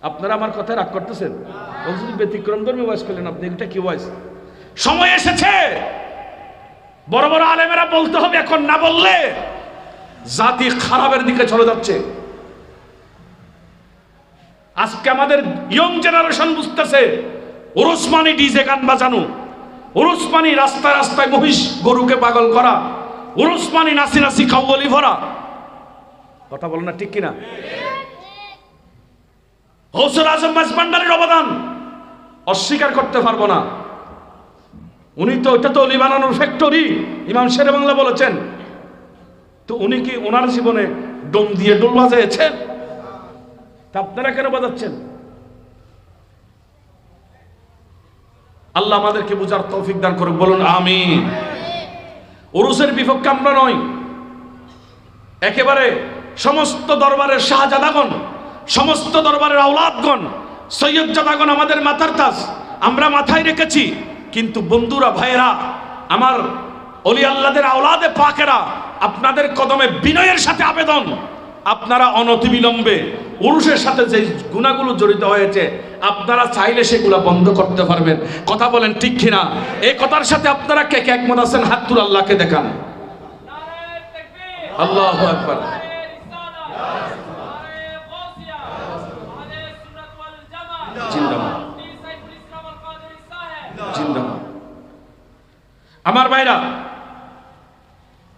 আপনারা আমার কথায় রাগ করতেছেন? বলছেন ব্যতিক্রম ধর্মী ওয়াজ করলেন আপনি, এটা কি ওয়াজ? সময় এসেছে বড় বড় আলেমেরা বলতে হবে, এখন না বললে জাতি খারাপের দিকে চলে যাচ্ছে। আজকে আমাদের ইয়ং জেনারেশন বুঝতেছে উরুস মানে ডিজে গান বাজানো, উরুস মানে রাস্তায় রাস্তায় মহিষ গরুকে পাগল করা, উরুস মানে নাচি নাচি কাউলি ভরা। কথা বলেন না ঠিক কিনা? গৌসুল আজম মাঝভান্ডারীর অবদান অস্বীকার করতে পারবো না। উনি তো এটা তো অলি বানানোর ফ্যাক্টরি, ইমাম শেরে বাংলা বলেছেন। তো উনি কি ওনার জীবনে ডোম দিয়ে ডোল বাজাইছেন? তা আপনারা কেন বাজাচ্ছেন? আল্লাহ আমাদেরকে বুঝার তৌফিক দান করুক, বলুন আমিন। উরুসের বিপক্ষে আমরা নই, একেবারে সমস্ত দরবারের শাহজাদাগণ, সমস্ত দরবারের আওলাদগণ, সৈয়দজাদাগণ আমাদের মাথার তাজ, আমরা মাথায় রেখেছি। কিন্তু বন্ধুরা, ভাইয়েরা, আমার অলি আল্লাহদের আওলাদে পাকেরা, আপনাদের কদমে বিনয়ের সাথে আবেদন, আপনারা অনতিবিলম্বে উরুসের সাথে যে গুণাগুলো জড়িত হয়েছে আপনারা চাইলে সেগুলো বন্ধ করতে পারবেন। কথা বলেন ঠিক কিনা? এই কথার সাথে আপনারা কে কে একমত আছেন? হাত তুলে আল্লাহকে দেখান। আল্লাহু আকবার। জিন্দাবাদ, জিন্দাবাদ। আমার ভাইরা,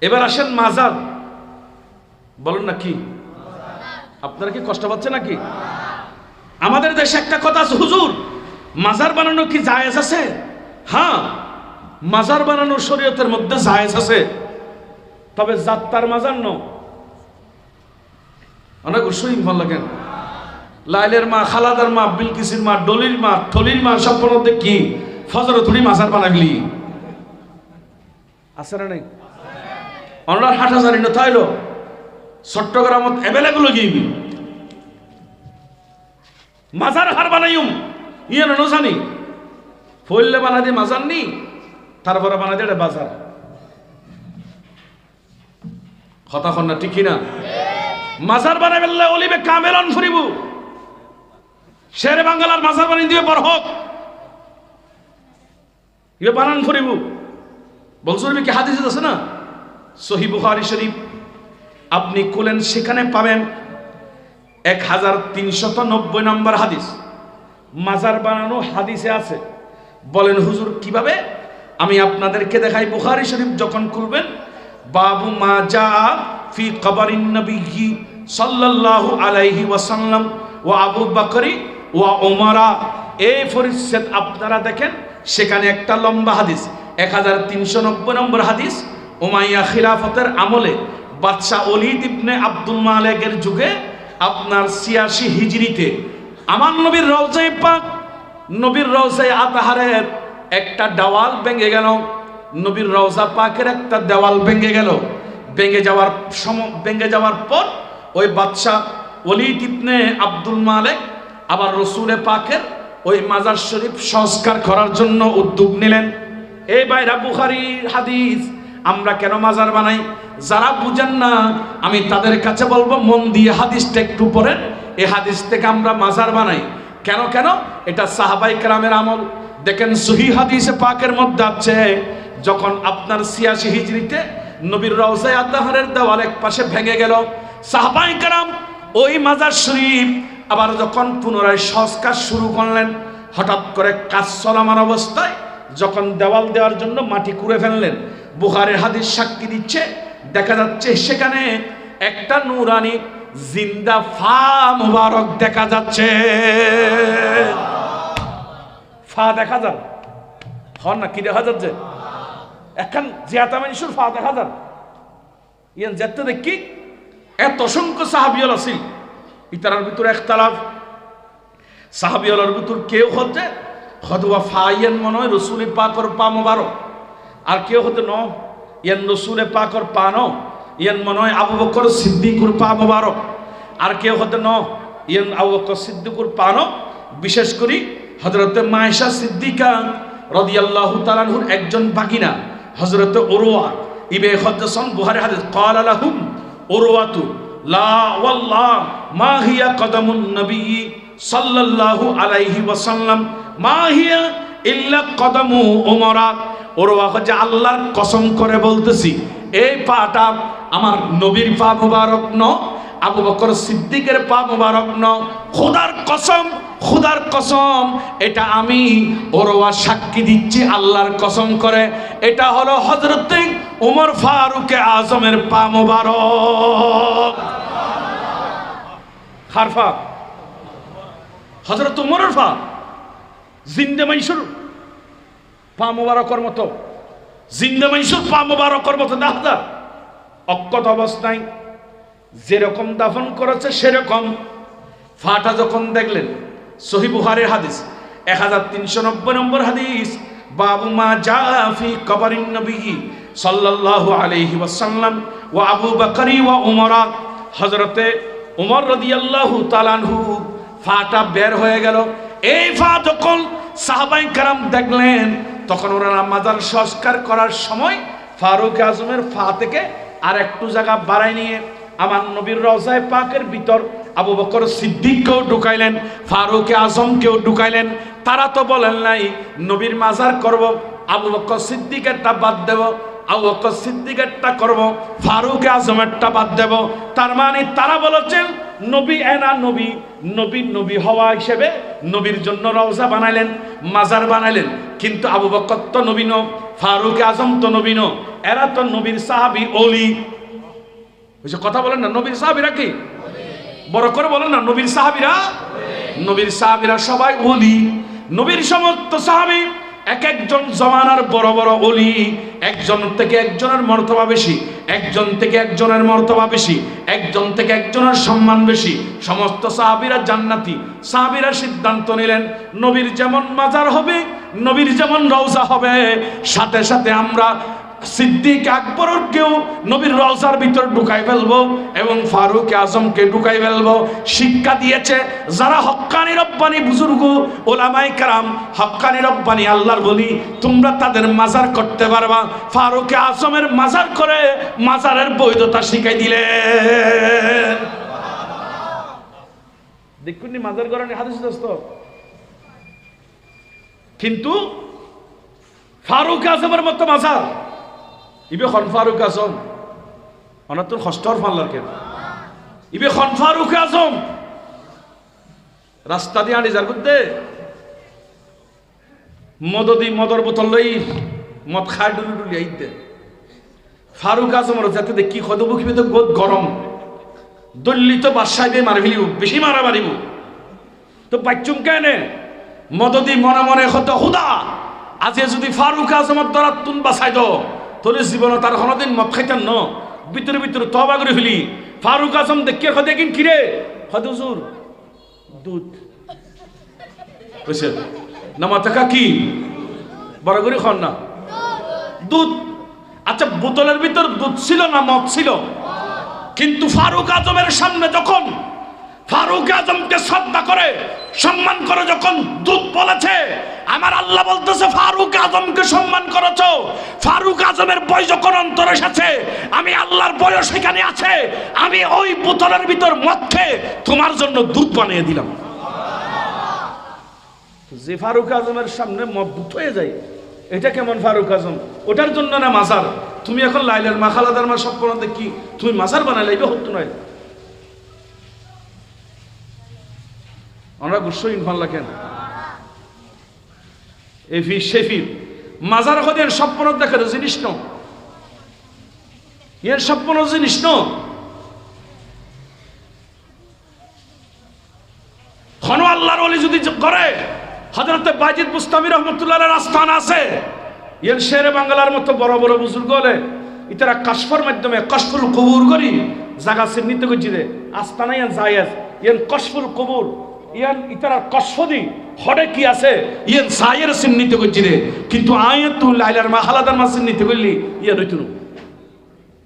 এবার আসেন মাজার। বলুন না কি আপনারা কি কষ্ট পাচ্ছেন নাকি? আমাদের দেশে একটা কথা আছে, হুজুর মাজার বানানো কি জায়েজ আছে? হ্যাঁ, মাজার বানানো শরীয়তের মধ্যে জায়েজ আছে, তবে জাত্তার মাজার ন। অনেক উৎসই ভালো লাগেন, লাইলের মা, খালাদার মা, বিলকিসের মা, ডলির মা, ঠলির মা, সব মধ্যে কি ফজর তুলি মাজার বানাবলি আছে না নাই? অনলার হাট হাজারি ন তাইলো চট্টগ্রামত এভেলেবল গিয়েবি মাজার হার বানাইম ইয়ে ন জানি ফইলে বানা দিয়ে মাজার নি, তারপরে বানা দিয়ে এটা বাজার। কথা কন না ঠিক কিনা? মাজার বানাই ফেললে অলিবে কামেলন ফুরিব, শেরে বাঙ্গালার মাজার বানিয়ে দিবে বড় হোক, ইয়ে বানান ফুরিব। বলছো কি হাদিস আছে না, সহিহ বুখারী শরীফ আপনি খুলেন, সেখানে পাবেন 1390 নম্বর হাদিস, মাজার বানানো হাদিসে আছে। বলেন হুজুর কিভাবে? আমি আপনাদেরকে দেখাই। বুখারী শরীফ যখন খুলবেন, বাবু মা জা ফি কবরিন নবী সাল্লাল্লাহু আলাইহি ওয়াসাল্লাম ওয়া আবু বকরি ওয়া উমারা, এই পরিচ্ছেদ আপনারা দেখেন। সেখানে একটা লম্বা হাদিস, 1390 নম্বর হাদিস, উমাইয়া খিলাফতের আমলে বাদশাহ ওলীদ ইবনে আব্দুল মালিকের যুগে আপনার 86 হিজরিতে আমার নবীর রওজায়ে পাক, নবীর রওজায়ে আতহারের একটা দেওয়াল ভেঙে গেল। নবীর রওজা পাকের একটা দেওয়াল ভেঙে গেল। ভেঙে যাওয়ার পর ওই বাদশাহ ওলীদ ইবনে আব্দুল মালিক আবার রসুলে পাকের ওই মাজার শরীফ সংস্কার করার জন্য উদ্যোগ নিলেন। এই বাইরা বুখারীর হাদিস। আমরা কেন মাজার বানাই? যারা বুঝেন না আমি তাদের কাছে বলবো, মন দিয়ে হাদিসটা একটু পড়েন। এই হাদিস থেকে আমরা মাজার বানাই কেন? এটা সাহাবাই কেরামের আমল। দেখেন সহিহ হাদিসে পাকের মধ্যে আছে, যখন আপনার 86 হিজরিতে নবীর রওজায়ে আতাহারের দেওয়াল এক পাশে ভেঙে গেল। সাহাবায়ে কেরাম ওই মাজার শরীফ আবার যখন পুনরায় সংস্কার শুরু করলেন, হঠাৎ করে কাজ চলমান অবস্থায় যখন দেওয়াল দেওয়ার জন্য মাটি খুঁড়ে ফেললেন, বুখারীর হাদিস সাক্ষী দিচ্ছে, দেখা যাচ্ছে সেখানে একটা নূরানি জিন্দা ফা মুবারক দেখা যাচ্ছে। ফা দেখা যায় হন না, কি দেখা যাচ্ছে? এখন জিয়াতা মানুষের ফা দেখা যায়। ইয়ান যেতে দেখি এত অসংখ্য সাহাবিয়াল আছিল, ইতারার ভিতরে একতালাফ। সাহাবিয়ালের ভিতর কেউ হতে হদুয়া ফা ইয়ান মনে হয় রসুল পাকর পা মুবারক, আর কেউ হতে ন ইয়ান রসুল পাকর পা ন ইয়ান মনে হয় আবু বকর সিদ্দিকুর পা মুবারক, আর কেউ হতে ন ইয়ান আবু বকর সিদ্দিকুর পা ন। বিশেষ করে হযরতে মায়েশা সিদ্দিকা রাদিয়াল্লাহু তাআলা আনহুর একজন বাগিনা হযরতে উরওয়া ইবনে খাদ্দাসান বুখারী হাদিস ক্বালা লাহুম উরওয়াতু লা ওয়াল্লাহ মা হিয়া কদমুন নবী সাল্লাল্লাহু আলাইহি ওয়াসাল্লাম মা হিয়া ইল্লা কদমু উমরা। উরওয়া যে আল্লাহর কসম করে বলতেছি, এই পাটা আমার নবীর পা মুবারক ন, আবু বকর সিদ্দিকের পা মুবারক ন, খোদার কসম, খোদার কসম, এটা আমি উরওয়া সাক্ষী দিচ্ছি আল্লাহর কসম করে, এটা হলো হযরতে ওমর ফারুক আজমের পা মুবারক। খারফা হযরত ওমরের পা জিন্দা মাইশুর পা মুবারকের মতো, জিন্দা মাইশুর পা মুবারকের মতো দেখা যায়। অক্ষত অবস্থায় যেরকম দাফন করেছে সেরকম ফাটা যখন দেখলেন, সহিহ বুখারীর হাদিস 1390 নম্বর হাদিস, বাবু মা জা ফি কবরিন নবী সাল্লাল্লাহু আলাইহি ওয়াসাল্লাম ওয়া আবু বকর ওয়া উমর। হযরতে উমর রাদিয়াল্লাহু তাআলা আনহু ফাটা বের হয়ে গেল। এই ফা যখন সাহাবায়ে কেরাম দেখলেন, তখন ওনারা মাজার সংস্কার করার সময় ফারুক আজমের ফা থেকে আর একটু জায়গা বাড়াই নিয়ে আমার নবীর রওজায়ে পাকের ভিতর আবু বকর সিদ্দিককেও ঢুকাইলেন, ফারুক আজমকেও ঢুকাইলেন। তারা তো বলেন নাই নবীর মাজার করব, আবু বকর সিদ্দিকেরটা বাদ দেব, আবু বকর সিদ্দিকেরটা করব, ফারুক আজমেরটা বাদ দেব। তার মানে তারা বলেছেন নবী এনা নবী, নবী নবী হওয়া হিসেবে নবীর জন্য রওজা বানাইলেন, মাজার বানাইলেন, কিন্তু আবু বকর তো নবী ন, ফারুক আজম তো নবী ন, এরা তো নবীর সাহাবী ওলি। কথা বলেন না, নবীর সাহাবীরা কি? বড় করে বলেন না, নবীর সাহাবীরা, নবীর সাহাবীরা সবাই ওলি। নবীর সমস্ত সাহাবী এক একজন জমানার বড় বড় ওলি, একজন থেকে একজনের মর্তবা বেশি, একজন থেকে একজনের মর্তবা বেশি, একজন থেকে একজনের সম্মান বেশি। সমস্ত সাহাবীরা জান্নাতি। সাহাবীরা সিদ্ধান্ত নিলেন নবীর যেমন মাজার হবে, নবীর যেমন রওজা হবে, সাথে সাথে আমরা সিদ্দিক আকবরকেও নবীর রওজার ভিতর ঢুকাই ফেলবো এবং ফারুক আজমকে ঢুকাই ফেলবো। শিক্ষা দিয়েছে যারা হক্কানি রব্বানি বুজুর্গ ওলামায়ে কেরাম, হক্কানি রব্বানি আল্লাহর বলি, তোমরা তাদের মাজার করতে পারবা। ফারুক আজমের মাজার করে মাজারের বৈধতা শিখাই দিলেন। দেখুন মাজার করেন হাদিস দোস্ত, কিন্তু ফারুক আজমের মতো মাজার ইবে খন ফারুক আজম অনাতুর কষ্টর ফাল্লার কেন ইবে খন ফারুক আজম রাস্তা দিয়ে আনি যার বুদ্ধে মদদি মদর বোতল লই মদ খায় ডুলি ডুলি আইতে ফারুক আজমের যাতে দেখি খদবুখিবে তো বহুত গরম দল্লিত বাদশাহ দিয়ে মারি ফেলিব, বেশি মারা মারিব তো বাচ্চুম কেন মদদি মনে মনে হতো হুদা আজ যদি ফারুক আজমের দ্বারা তুন বাঁচাই দো তোর জীবন তার কোনোদিন মদ খাইতেন ন ভিতরে ভিতরে তবা করে ফেলি। ফারুক আজম দেখিয়ে খদে কিন কিরে খদে হুজুর দুধ বুঝছেন না মাথা কি বড় করে খন না দুধ। আচ্ছা বোতলের ভিতর দুধ ছিল না মদ ছিল? কিন্তু ফারুক আজমের সামনে যখন ফারুক আজমকে শ্রদ্ধা করে সম্মান করে যখন দুধ বলেছে, আমার আল্লাহ বলতেছে ফারুক আজমকে সম্মান করেছো, ফারুক আজমের বয়স যখন অন্তর এসেছে, আমি আল্লাহর বয়স সেখানে আছে, আমি ওই বোতলের ভিতর মদ খেয়ে তোমার জন্য দুধ বানিয়ে দিলাম। যে ফারুক আজমের সামনে মদ দুধ হয়ে যায় এটা কেমন ফারুক আজম? ওটার জন্য না মাজার। তুমি এখন লাইলার মা খালাদার মা স্বপ্ন দেখি তুমি মাজার বানাইলে এটা হতো নয়। আমরা গুসো ইনফান লাগেন এফি শেফি মাজার হদের স্বপ্ন দেখার জিনিস ন, এর স্বপ্ন জিনিস ন। হন আল্লাহর ওলি যদি করে, হযরতে বাইজিদ বুস্তামি রহমাতুল্লাহর আস্থান আছে, এর শেরে বাংলার মতো বড় বড় বুজুর্গ হলে ইতারা কাশফের মাধ্যমে কশফুল কবুর করি জায়গা চিহ্নিত করছি রে আস্থানা ইয়ান জায়েজ ইয়ান কশফুল কবুর ইয়ান ইতারা কশফদি হড়ে কি আছে ইয়ান জায়ের চিহ্নিত করছি রে। কিন্তু আয় তুই লাইলার মা হালাদার মা চিহ্নিত করলি ইয়ান হইতো না।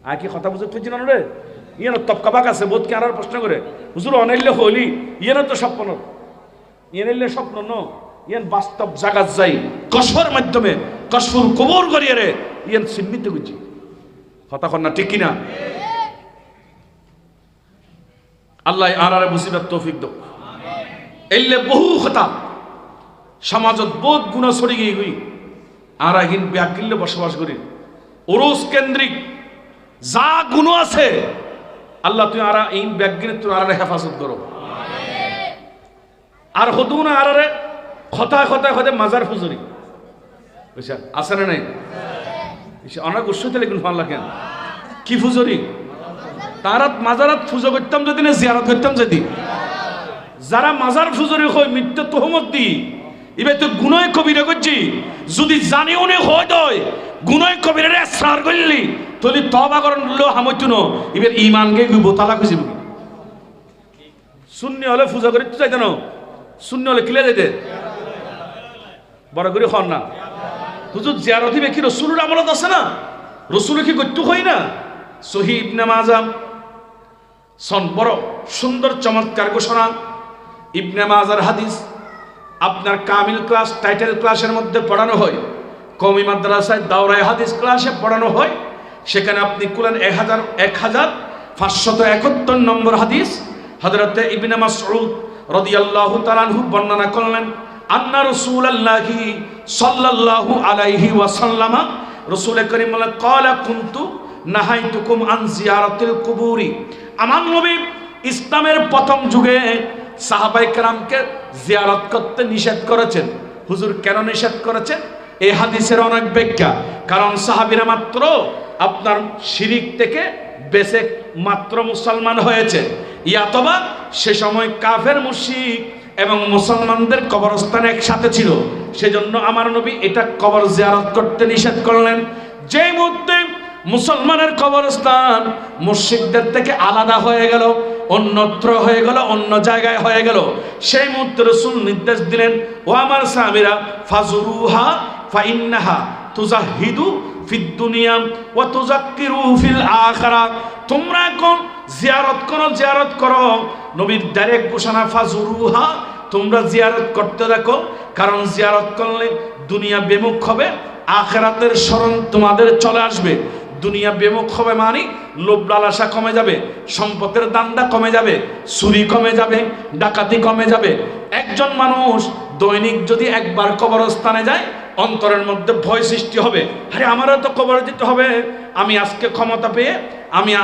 আর কি কথা বুঝতে পারছি না রে? ইয়ান তপকাবাক আছে বোধ কে আর প্রশ্ন করে হুজুর অনাইল্য হইলি ইয়ান তো স্বপ্ন, ইয়ান এলে স্বপ্ন ন, ইয়ান বাস্তব জায়গা যাই কশফের মাধ্যমে কশফুল কবুর করিয়ে রে ইয়ান চিহ্নিত করছি। কথা কন না ঠিক কিনা? আল্লাহ আনারে মুসিবত তৌফিক দাও। এলে বহু কথা সমাজত বহুত গুণ ছড়ি গিয়ে গই আর হিন ব্যাকিল্লে বসবাস করি ওরস কেন্দ্রিক যা গুণ আছে আল্লাহ তুই আর এই ব্যাগির তুই আর হেফাজত করো। আর হতু না আর কথায় কথায় কথায় মাজার ফুজুরি বুঝছা আছে না নাই? অনেক উৎসতে লেগুন ফান লাগেন কি ফুজুরি তারাত মাজারাত ফুজো করতাম যদি না জিয়ারত করতাম যদি যারা মাজার ফুজুরি হয় মৃত্যু তহমত দি এবার তো গুণয় কবিরা করছি যদি জানি উনি হয় দয় গুণয় কবিরের সার করলি তলি তবা করন লো হামইতু ন এবার ইমানকে বোতালা খুঁজিব শূন্য হলে ফুজা করি তো চাইতে না শূন্য হলে কিলে যাইতে বড় করে হন না হুজুর জিয়ারত দিবে কি রসুলের আমলত আছে না? রসুলের কি গত্যু হয় না? সহি ইবনে মাজাহ সন বড় সুন্দর চমৎকার ঘোষণা ইবনে মাজার হাদিস আপনার কামিল ক্লাস টাইটেল ক্লাসের মধ্যে পড়ানো হয়, কওমি মাদ্রাসায় দাওরায়ে হাদিস ক্লাসে পড়ানো হয়। সেখানে আপনি কুলেন 1571 নম্বর হাদিস হযরতে ইবনে মাসউদ রাদিয়াল্লাহু তাআলা আনহু বর্ণনা করলেন আন্না রাসূলুল্লাহি সাল্লাল্লাহু আলাইহি ওয়াসাল্লাম রাসূল করিম বলেন ক্বালা কুনতু নাহাইতুকুম আন জিয়ারাতিল কুবুরি। আমার নবী ইসলামের প্রথম যুগে সাহাবায়ে কেরামকে জিয়ারত করতে নিষেধ করেছেন। হুজুর কেন নিষেধ করেছেন? এই হাদিসের অনেক ব্যাখ্যা। কারণ সাহাবীরা মাত্র আপনার শিরিক থেকে বেঁচে মাত্র মুসলমান হয়েছে, ইয়াতবা সে সময় কাফের মুশরিক এবং মুসলমানদের কবরস্থান একসাথে ছিল। সেজন্য আমার নবী এটা কবর জিয়ারত করতে নিষেধ করলেন। যেই মুহূর্তে মুসলমানের কবরস্থান মুশরিকদের থেকে আলাদা হয়ে গেল, অন্যত্র হয়ে গেল, অন্য জায়গায় হয়ে গেল, সেই মুহূর্তে রাসূল নির্দেশ দিলেন ও আমার সাহাবীরা ফাজুরুহা ফাইন্নাহা তুজাহিদু ফিদ দুনিয়া ওয়া তুযাক্কিরু ফিল আখিরা। তোমরা এখন জিয়ারত করো। নবীর ডাইরেক্ট ঘোষণা ফাজুরুহা, তোমরা জিয়ারত করতে দেখো। কারণ জিয়ারত করলে দুনিয়া বিমুখ হবে, আখিরাতের স্মরণ তোমাদের চলে আসবে। দুনিয়া বিমুখ হবে মানে লোভ লালসা কমে যাবে, সম্পদের দান্দা কমে যাবে, চুরি কমে যাবে, ডাকাতি কমে যাবে। একজন মানুষ দৈনিক যদি একবার কবরস্থানে যায় অন্তরের মধ্যে ভয় সৃষ্টি হবে, আরে আমারও তো কবর দিতে হবে। আমি আজকে ক্ষমতা পেয়ে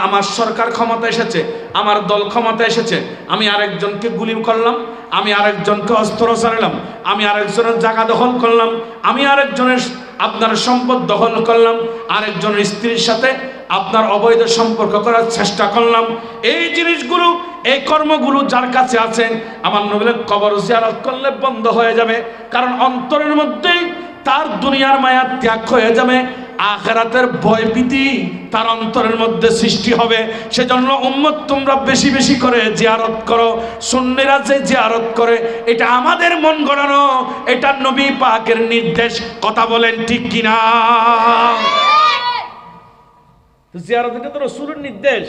আমার সরকার ক্ষমতা এসেছে, আমার দল ক্ষমতা এসেছে, আমি আরেকজনকে গুলি করলাম, আমি আরেকজনকে অস্ত্র চালালাম, আমি আরেকজনের জায়গা দখল করলাম, আমি আরেকজনের আপনার সম্পদ দখল করলাম, আরেকজনের স্ত্রীর সাথে আপনার অবৈধ সম্পর্ক করার চেষ্টা করলাম। এই জিনিসগুলো, এই কর্মগুলো যার কাছে আছে আমার নবীর কবর জিয়ারত করলে বন্ধ হয়ে যাবে। কারণ অন্তরের মধ্যেই তার দুনিয়ার মায়া ত্যাগ হয়ে যাবে, আখিরাতের ভয়ভীতি তার অন্তরের মধ্যে সৃষ্টি হবে। সেজন্য উম্মত তোমরা বেশি বেশি করে জিয়ারত করো। সুন্নিরা যে জিয়ারত করে এটা আমাদের মন গড়ানো, এটা নবী পাকের নির্দেশ। কথা বলেন ঠিক কিনা? জিয়ারত এটা তো রাসূলের নির্দেশ,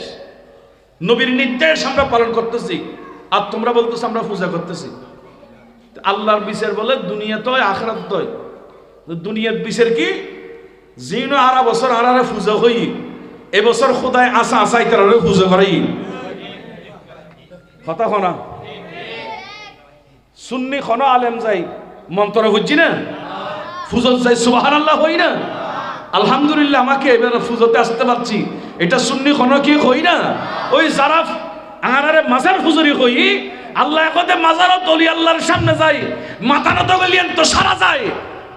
নবীর নির্দেশ আমরা পালন করতেছি। আর তোমরা বলতেছ আমরা পূজা করতেছি। আল্লাহর বিচার বলে দুনিয়া তো আখিরাত তো। দুনিয়ার বিচার কি? জিনো আরা বছর আরারে পূজা হই, এবছর খোদায় আসা আসাই তারা পূজা করাই। কথা খনা সুন্নি খন আলেম যাই মন্ত্র বুঝছি না, ফুজত যাই সুবহানাল্লাহ হই না, আলহামদুলিল্লাহ আমাকে এবার ফুজতে আসতে পারছি, এটা সুন্নি কোন কি হই না। ওই যারা আঙারে মাজার ফুজরি হই, আল্লাহ কতে মাজারত অলি আল্লাহর সামনে যাই, মাথা নত গলিয়েন তো সারা যায়,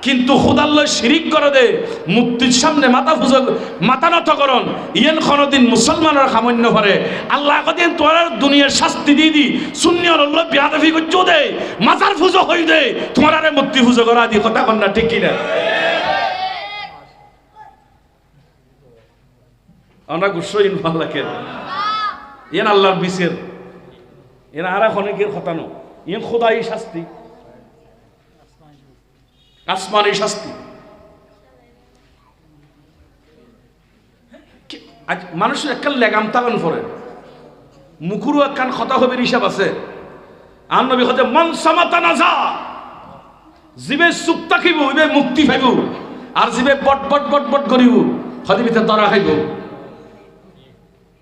কিন্তু খুদাল্লাহ শিরিক করে দে, মুক্তির সামনে মাথা নত করন, ইয়েন কোনদিন মুসলমানের সামান্য করে আল্লাহ কদিন তোমার দুনিয়ার শাস্তি দিয়ে দি, শূন্য আল্লাহ বিয়াদবি করছো দে, মাজার পুজো হই দে, তোমার আরে মুক্তি পুজো করা দি, কথা কন না ঠিক কিনা? আমরা গুসইন ভাল লাগে ইয়েন আল্লাহর বিচার, এরা আর অনেকের কথা নো, ইয়েন খোদাই শাস্তি, আসমানি শাস্তি। মানুষের একখান লেগাম তাগান পরে মুখুরু একখান কথা হবে হিসাব আছে। আর নবী হতে মন সামাতা নাজা, জিবে চুপ থাকিব ইবে মুক্তি পাইব, আর জিবে বট বট বট বট করিব হতে ভিতরে দরা খাইব।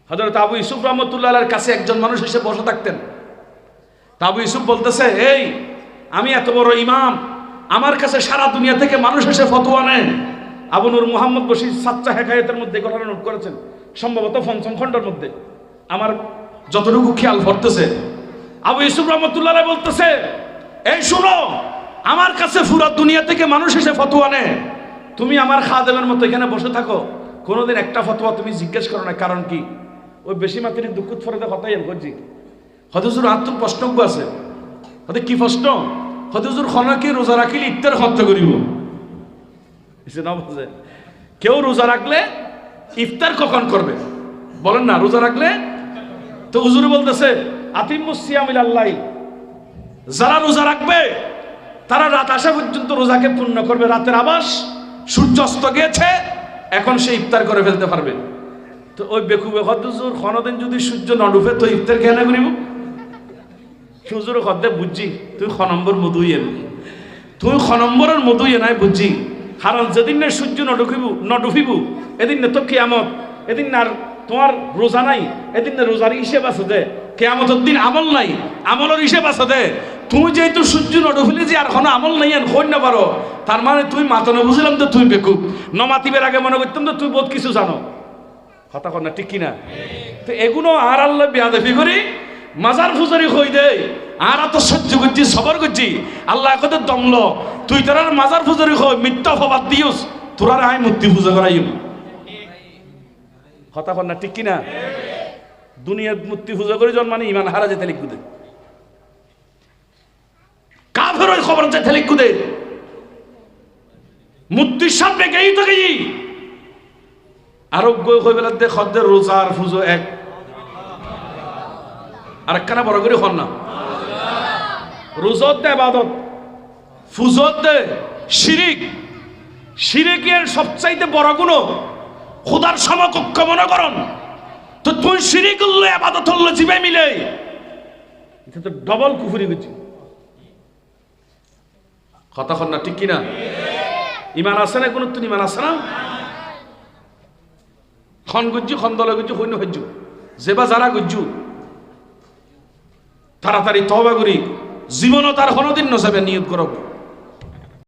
হযরত আবু ইউসুফ রাহমাতুল্লাহ আলাইহির কাছে একজন মানুষ এসে বসে থাকতেন। আবু ইউসুফ বলতেছে, এই আমি এত বড় ইমাম, আমার কাছে সারা দুনিয়া থেকে মানুষ এসে ফতোয়া নেন। আবু নূর মুহাম্মদ বশির সাচ্চা হেকায়েতের মধ্যে কথাটা নোট করেছেন, সম্ভবত পঞ্চম খণ্ডের মধ্যে, আমার যতটুকু খেয়াল পড়তেছে। আবু ইউসুফ রাহমাতুল্লাহ আলাইহি বলতেছে, এই শুনো, আমার কাছে পুরো দুনিয়া থেকে মানুষ এসে ফতোয়া নেয়, তুমি আমার খাদেমের মতো এখানে বসে থাকো, কোনোদিন একটা ফতোয়া তুমি জিজ্ঞেস করো না, কারণ কি? ওই বেশি মাত্রায় দুঃখ ফরদে কথাই করছি। হযরত আত্ম প্রশ্ন আছে, হতে কি প্রশ্ন? হযরত খনাকে রোজা রাখিলে ইফতার খরচ করিব, কেউ রোজা রাখলে ইফতার কখন করবে বলেন না? রোজা রাখলে তো হুজুর বলতেছে আতিমুস সিয়াম ইলাল্লাহ, যারা রোজা রাখবে তারা রাত আসা পর্যন্ত রোজাকে পূর্ণ করবে, রাতের আবাস সূর্য অস্ত গিয়েছে, এখন সে ইফতার করে ফেলতে পারবে। তো ওই বেকুবে হযরত কোনদিন যদি সূর্য না ডুবে তো ইফতার কেন করিব? হুজুর কদে বুঝছি তুই খ নম্বর মধুই এন, তুই খ নম্বরের মধুই নাই বুঝছি, কারণ যেদিন না সূর্য নডুফিব এদিন না তো কিয়ামত, এদিন না তোমার রোজা নাই, এদিন না রোজার হিসেব আছে দে, কিয়ামতের দিন আমল নাই, আমলের হিসেব আছে দে। তুই যেহেতু সূর্য নডুফিলি যে আর কোনো আমল নাই আর কই না পারো, তার মানে তুই মাতানো বুঝলাম তো তুই বেকুব, নমাতিবের আগে মনে করতাম তো তুই বহুত কিছু জানো, কথা কর না ঠিক কিনা? তো এগুলো আর আল্লাহ বিয়াদবি করি মাজার ফুজারি হই দে, আর তো সহ্য করছি সবর করছি, আল্লাহ কত দমল তুই তোর মাজার ফুজারি হই মিথ্যা অপবাদ দিওস, তোরা আই মূর্তি পূজা করাইম, কথা কর না ঠিক কিনা? দুনিয়ার মূর্তি পূজা করে মানে ইমান হারা যেতে লিখুদে, কাফের ওই খবর যেতে লিখুদে, মূর্তির সামনে গেই তো গেই আরোগ্য হয়ে বেলা দে খদ্দের রোজার পুজো এক, আরেকখানা বড় করে হন না, রোজত দে ইবাদত, ফুজত দে শিরিক, শিরিকের সবচাইতে বড় গুণ খোদার সমকক্ষ মনে করন, তো তুই শিরিক করলে ইবাদত হলো জিবে মিলে, এটা তো ডবল কুফরি করছি, কথা কন না ঠিক কিনা? ইমান আছে না কোন? তুই ইমান আছে না? খন গুজ্জু খন দলে গুজ্জু হইন হইজু যেবা যারা গুজ্জু তাড়াতাড়ি তওবা করি, জীবনও তার কোনোদিন নসাবে নিয়ত করব।